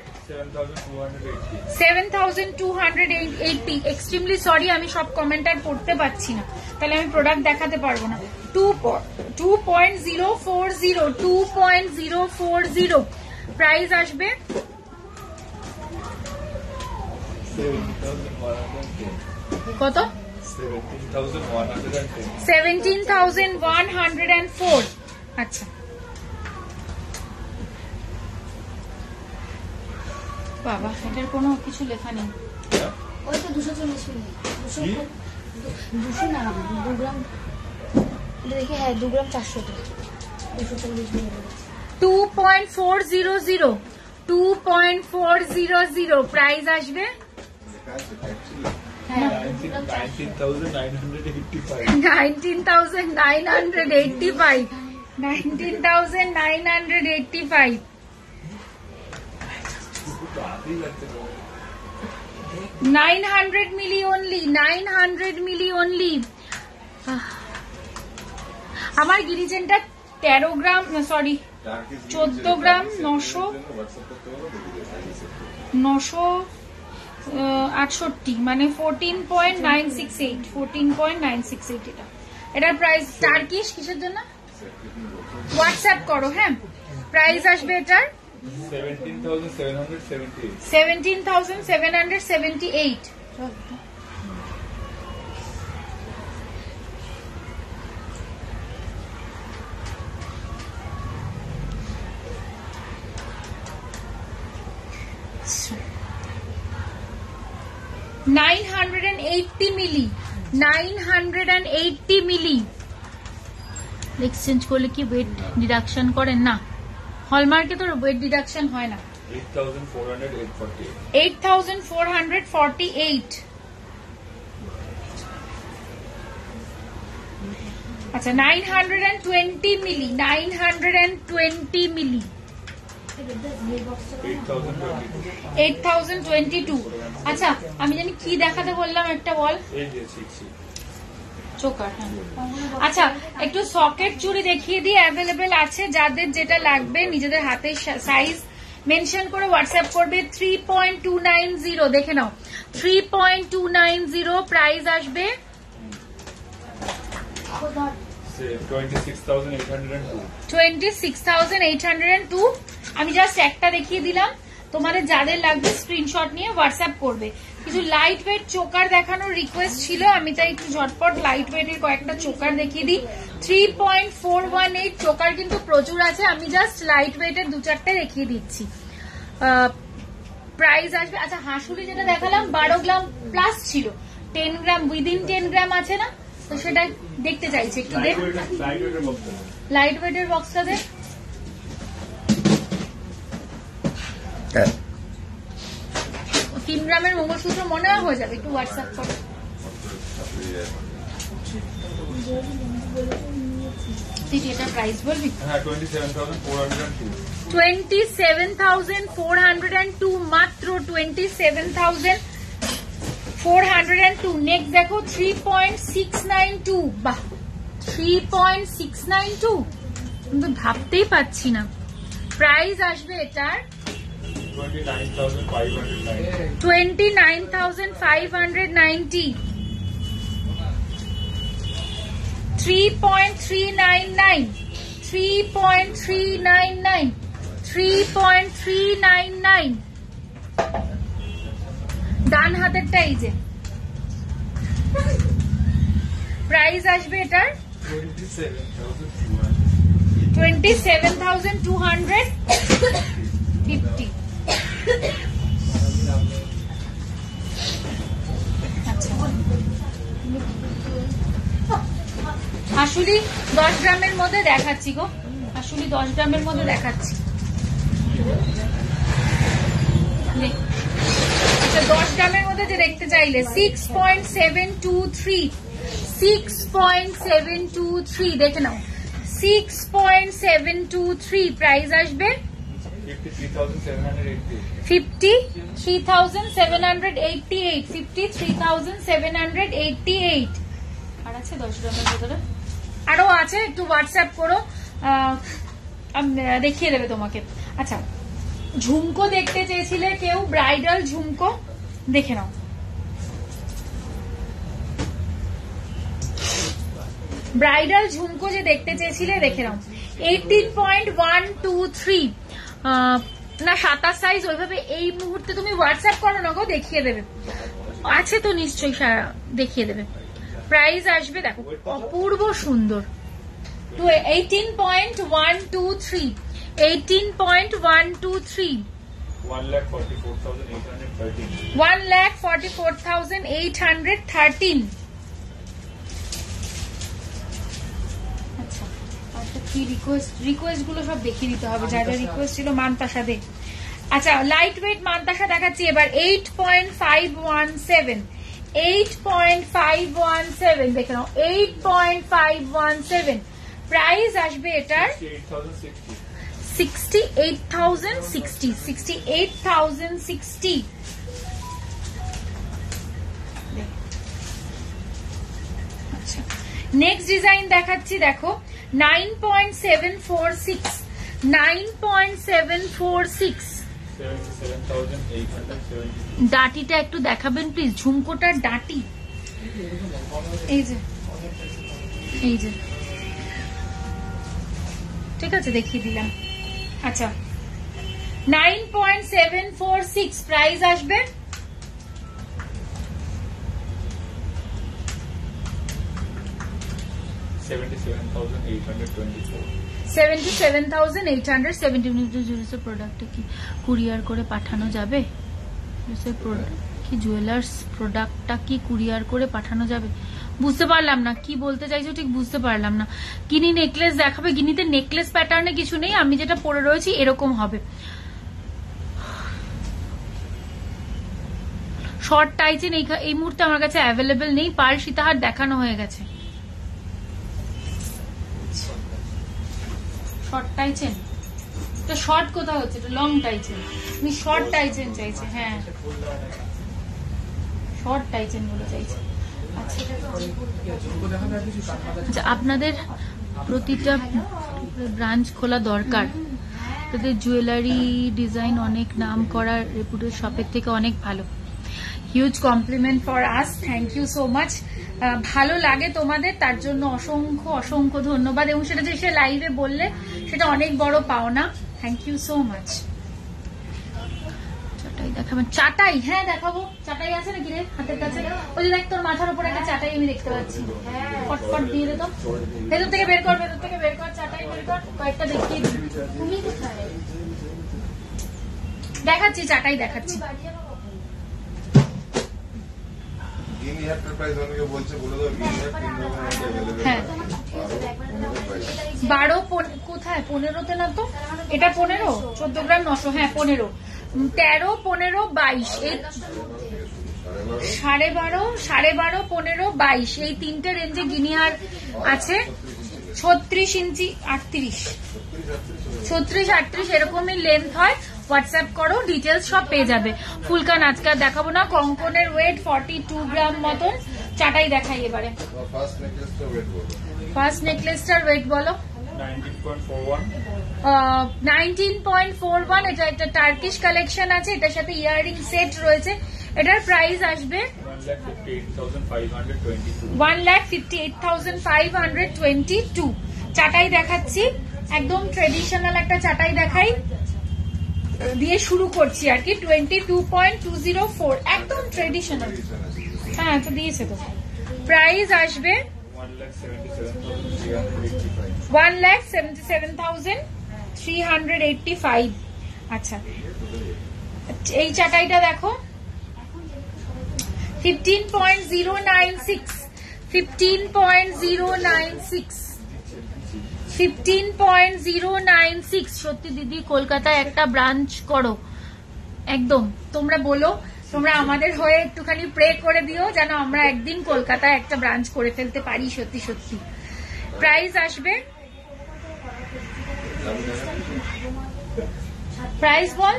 7,280। এক্সট্রিমলি সরি, আমি সব কমেন্টার পড়তে পারছি না, তাহলে আমি প্রোডাক্ট দেখাতে পারবো না। 2.040, 2.040 প্রাইস আসবে। কত? 17,104। আচ্ছা বাবা, এটার কোনো কিছু লেখা নেই। ওই তো 240 মিলি, 200 না 2 গ্রাম দেখি। হ্যাঁ 2 গ্রাম 400 টাকা, 240 মিলি। 2.400, 2.400 প্রাইস আসবে। 19,985। 19,985, 19,985। 900 মিলি অনলি, 900 মিলি অনলি। আমার গিরিজেনটা 13 গ্রাম, সরি 14 গ্রাম 968, মানে 14.968, 14.968 এটা। এটার প্রাইস টার্কিশ কিসের জন্য হোয়াটসঅ্যাপ করো। হ্যাঁ প্রাইস আসবে এটার 17,778। $980 মিলি, 980 মিলি। এক্সচেঞ্জ করলে কি ওয়েট ডিডাকশন করেন? না, হলমার্কে তো ওয়েট ডিডাকশন হয় না। 8,448। আচ্ছা 920 মিলি, 920 মিলি। 8,022। আচ্ছা আমি জানি কি দেখাতে বললাম, একটা বল। চোকার। হ্যাঁ আচ্ছা, একটু সকেট চুড়ি দেখিয়ে দিই। অ্যাভেলেবেল আছে, যাদের যেটা লাগবে নিজেদের হাতের সাইজ মেনশন করে হোয়াটসঅ্যাপ করবে। 3.290 দেখে নাও, 3.290 প্রাইস আসবে। 26,802। আমি জাস্ট একটা দেখিয়ে দিলাম, তোমাদের যাদের লাগবে স্ক্রিনশট নিয়ে হোয়াটসঅ্যাপ করবে। কিছু লাইট ওয়েট চোকার দেখানোর রিকোয়েস্ট ছিল, আমি তাই একটু ঝটপট লাইট ওয়েটের কয়েকটা চোকার দেখিয়ে দিই। 3.418 চোকার কিন্তু প্রচুর আছে, আমি জাস্ট লাইট ওয়েটের 2-4টে দেখিয়ে দিচ্ছি। প্রাইস আসবে, আচ্ছা হাঁসুলি যেটা দেখালাম 12 গ্রাম প্লাস ছিল, 10 গ্রাম উইদিন 10 গ্রাম আছে না, তো সেটা দেখতে চাইছি একটু দেখ। লাইট ওয়েটের বক্সটা দেখ। 3 গ্রামের মঙ্গলসূত্র মনে হয় হয়ে যাবে, একটু হোয়াটসঅ্যাপ করো। তুই এটা প্রাইস বলবি? হ্যাঁ 27,402 27,402 মাত্র 27,402। নেক্সট দেখো 3.692, বাহ 3.692, কিন্তু ভাবতেই পাচ্ছি না। প্রাইস আসবে এটার 29,590 29,590। 3.399, 3.399, 3.399। ডান হাতেরটা এই যে প্রাইস আসবে এটার 27,250। হাঁসুলি 10 গ্রামের মধ্যে দেখাচ্ছি গো, হাঁসুলি 10 গ্রামের মধ্যে দেখাচ্ছি। আচ্ছা 10 গ্রামের মধ্যে যে দেখতে চাইলে 6.723, 6.723 দেখে নাও, 6.723 প্রাইস আসবে 53,788, 53,788। আর আছে 10 গ্রামের ভেতরে, আরো আছে, একটু হোয়াটসঅ্যাপ করো, দেখিয়ে দেবে তোমাকে। আচ্ছা ঝুমকো দেখতে চেয়েছিলে কেউ, ব্রাইডাল ঝুমকো দেখে নাও। ব্রাইডাল ঝুমকো যে দেখতে চেয়েছিলে দেখে নাও, 18.123 না 27 সাইজ, ওইভাবে এই মুহূর্তে তুমি হোয়াটসঅ্যাপ করো না গো, দেখিয়ে দেবে, আছে তো নিশ্চয়ই দেখিয়ে দেবে। প্রাইস আসবে দেখো অপূর্ব সুন্দর, 18.123, 18.123, 1,44,813। আচ্ছা কি রিকোয়েস্ট গুলো সব দেখিয়ে দিতে হবে, যা যা রিকোয়েস্ট ছিল। মান্তাসা দে, আচ্ছা লাইট ওয়েট মান্তাসা দেখাচ্ছি এবার 8.517, 8.517 দেখে নাও, 8.517। প্রাইস আসবে এটার 68,060, 68,060। আচ্ছা নেক্সট ডিজাইন দেখাচ্ছি দেখো, 9.746, 9.746। ডাটিটা একটু দেখাবেন প্লিজ, ঝুমকোটার ডাটি এই যে, এই যে ঠিক আছে দেখিয়ে দিলাম। আচ্ছা 9.746 প্রাইস আসবে 77,870। প্রোডাক্টটা কি কুরিয়ার করে পাঠানো যাবে? কি জুয়েলার্স প্রোডাক্টটা কি কুরিয়ার করে পাঠানো যাবে? বুঝতে পারলাম না কি বলতে চাইছো, ঠিক বুঝতে পারলাম না। গিনি নেকলেস দেখাবে? গিনিতে নেকলেস প্যাটার্নে কিছু নেই, আমি যেটা পরে রয়েছি এরকম হবে। শর্ট টাইচেন এই মুহূর্তে আমার কাছে অ্যাভেলেবেল নেই, পার সীতাহার দেখানো হয়ে গেছে। শর্ট টাইচেন, এটা শর্ট কোথায় হচ্ছে, এটা লং টাইচেন। আমি শর্ট টাইচেন চাইছি, হ্যাঁ শর্ট টাইচেন গুলো চাইছি। আচ্ছা আপনাদের প্রতিটা ব্রাঞ্চ খোলা দরকার, তাদের জুয়েলারি ডিজাইন অনেক নাম করা রেপুটেড শপের থেকে অনেক ভালো। Huge compliment for us, thank you so much. ভালো লাগে তোমাদের, তার জন্য অসংখ্য অসংখ্য ধন্যবাদ, এবং সেটা যে সে লাইভে বললে সেটা অনেক বড় পাওনা, থ্যাংক ইউ সো মাচ। চাটাই দেখাবেন? চাটাই হ্যাঁ দেখাবো। চাটাই আছে নাকি রে হাতের কাছে? ওই যে দেখ তোর মাথার উপর একটা চাটাই আমি দেখতে পাচ্ছি, ফটফট দিয়ে দে তো, ভেতর থেকে বের কর, ভেতর থেকে বের কর, চাটাই বের কর, কয়েকটা দেখিয়ে দিই। তুমি কোথায়? দেখাচ্ছি, চাটাই দেখাচ্ছি। হ্যাঁ 12 কোথায় 15তে না তো, এটা 15 14 গ্রাম 900, হ্যাঁ 15 13 15 22 এই 12.5 12.5 15 22 এই তিনটে রেঞ্জে গিনিহার আছে। 36 ইঞ্চি 38 এরকমই লেন্থ হয়। হোয়াটসঅ্যাপ করো, ডিটেলস সব পেয়ে যাবে। ফুলকান আজকে আর দেখাবো না। কঙ্কনের ওয়েট 42 গ্রাম মতন। চাটাই দেখাই এবারে। ফার্স্ট নেকলেসটার ওয়েট বলো। 19.41। এটা একটা টার্কিশ কালেকশন আছে, এটার সাথে ইয়াররিং সেট রয়েছে। এটার প্রাইস আসবে 1,58,522। চাটাই দেখাচ্ছি, একদম ট্রেডিশনাল একটা চাটাই দেখাই দিয়ে শুরু করছি আর কি। 22.204 একদম ট্রেডিশনাল। হ্যাঁ তো দিয়েছে তো। প্রাইস আসবে 1,77,385। আচ্ছা এই চাটাইটা দেখো 15.096 15.096। সত্যি দিদি কলকাতায় একটা ব্রাঞ্চ করো একদম। তোমরা বলো, তোমরা আমাদের হয়ে একটুখানি প্রে করে দিও যেন আমরা একদিন কলকাতায় একটা ব্রাঞ্চ করে ফেলতে পারি সত্যি সত্যি। প্রাইস আসবে, প্রাইস বল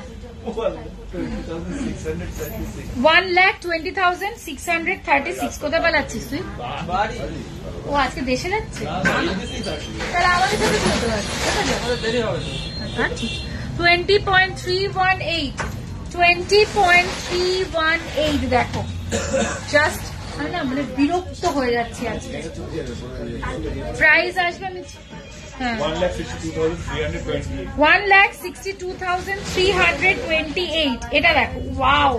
1,20,636। কোথায় পালাচ্ছিস তুই? ও আজকে দেশে যাচ্ছে, তাহলে আমাদের সাথে চলতে পারছে। 20.318 দেখো, জাস্ট না মানে বিরক্ত হয়ে যাচ্ছি আজকে। প্রাইস আসবে 1,62,328। এটা দেখো, ওয়াও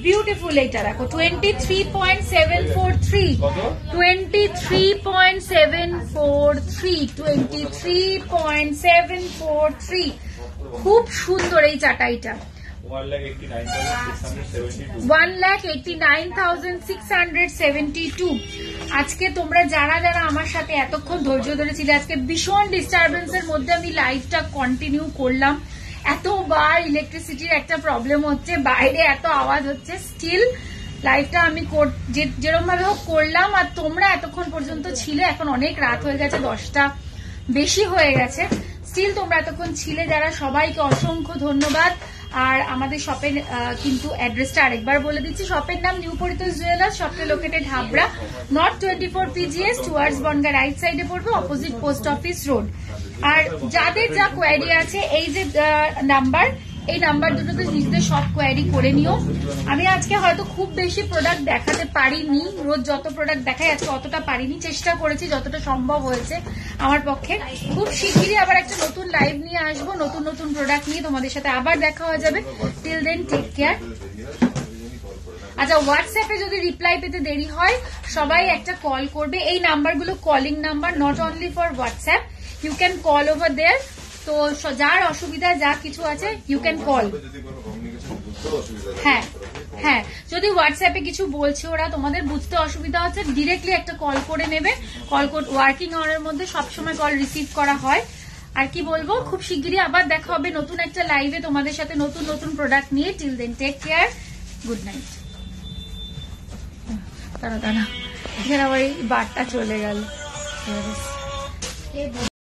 বিউটিফুল। এটা দেখো 23.743 23.743 খুব সুন্দর এই চাটাইটা। 1,89,672। আজকে তোমরা যারা যারা আমার সাথে এতক্ষণ ধৈর্য ধরেছিলে, আজকে ভীষণ ডিস্টারবেন্সের মধ্যে আমি লাইভটা কন্টিনিউ করলাম। এতবার ইলেকট্রিসিটির একটা প্রবলেম হচ্ছে, বাইরে এত আওয়াজ হচ্ছে, স্টিল লাইভটা আমি যেরকম ভাবে হোক করলাম। আর তোমরা এতক্ষণ পর্যন্ত ছিলে, এখন অনেক রাত হয়ে গেছে, 10টা বেশি হয়ে গেছে, স্টিল তোমরা এতক্ষণ ছিলে যারা, সবাইকে অসংখ্য ধন্যবাদ। আর আমাদের শপের কিন্তু অ্যাড্রেসটা আরেকবার বলে দিচ্ছি। শপের নাম নিউ পরিতোষ জুয়েলার্স, শপটা located Habra, north 24 PGS towards Bongaon, right সাইডে পড়বে, অপোজিট পোস্ট অফিস রোড। আর যাদের যা কোয়ারি আছে, এই যে নাম্বার, এই নাম্বার দুটোতে নিজেদের সব কোয়ারি করে নিও। আমি আজকে হয়তো খুব বেশি প্রোডাক্ট দেখাতে পারিনি, রোজ যত প্রোডাক্ট দেখাই আজকে অতটা পারিনি, চেষ্টা করেছি যতটা সম্ভব হয়েছে আমার পক্ষে। খুব শিগগিরই আবার একটা নতুন লাইভ নিয়ে আসবো, নতুন নতুন প্রোডাক্ট নিয়ে তোমাদের সাথে আবার দেখা হয়ে যাবে। Till then take care. আচ্ছা হোয়াটসঅ্যাপে যদি রিপ্লাই পেতে দেরি হয়, সবাই একটা কল করবে। এই নাম্বারগুলো calling number, not only for WhatsApp, you can call over there. তো যার অসুবিধা যা কিছু আছে ইউ ক্যান কল। হ্যাঁ হ্যাঁ, যদি হোয়াটসঅ্যাপে কিছু বলছে ওরা, তোমাদের বুঝতে অসুবিধা হচ্ছে, ডিরেক্টলি একটা কল করে নেবে। কল ওয়ার্কিং আওয়ারের মধ্যে সবসময় কল রিসিভ করা হয়। আর কি বলবো, খুব শিগগিরই আবার দেখা হবে নতুন একটা লাইভে তোমাদের সাথে, নতুন নতুন প্রোডাক্ট নিয়ে। Till then take care, good night. দাঁড়া এখানে আবার এই বারটা চলে গেল।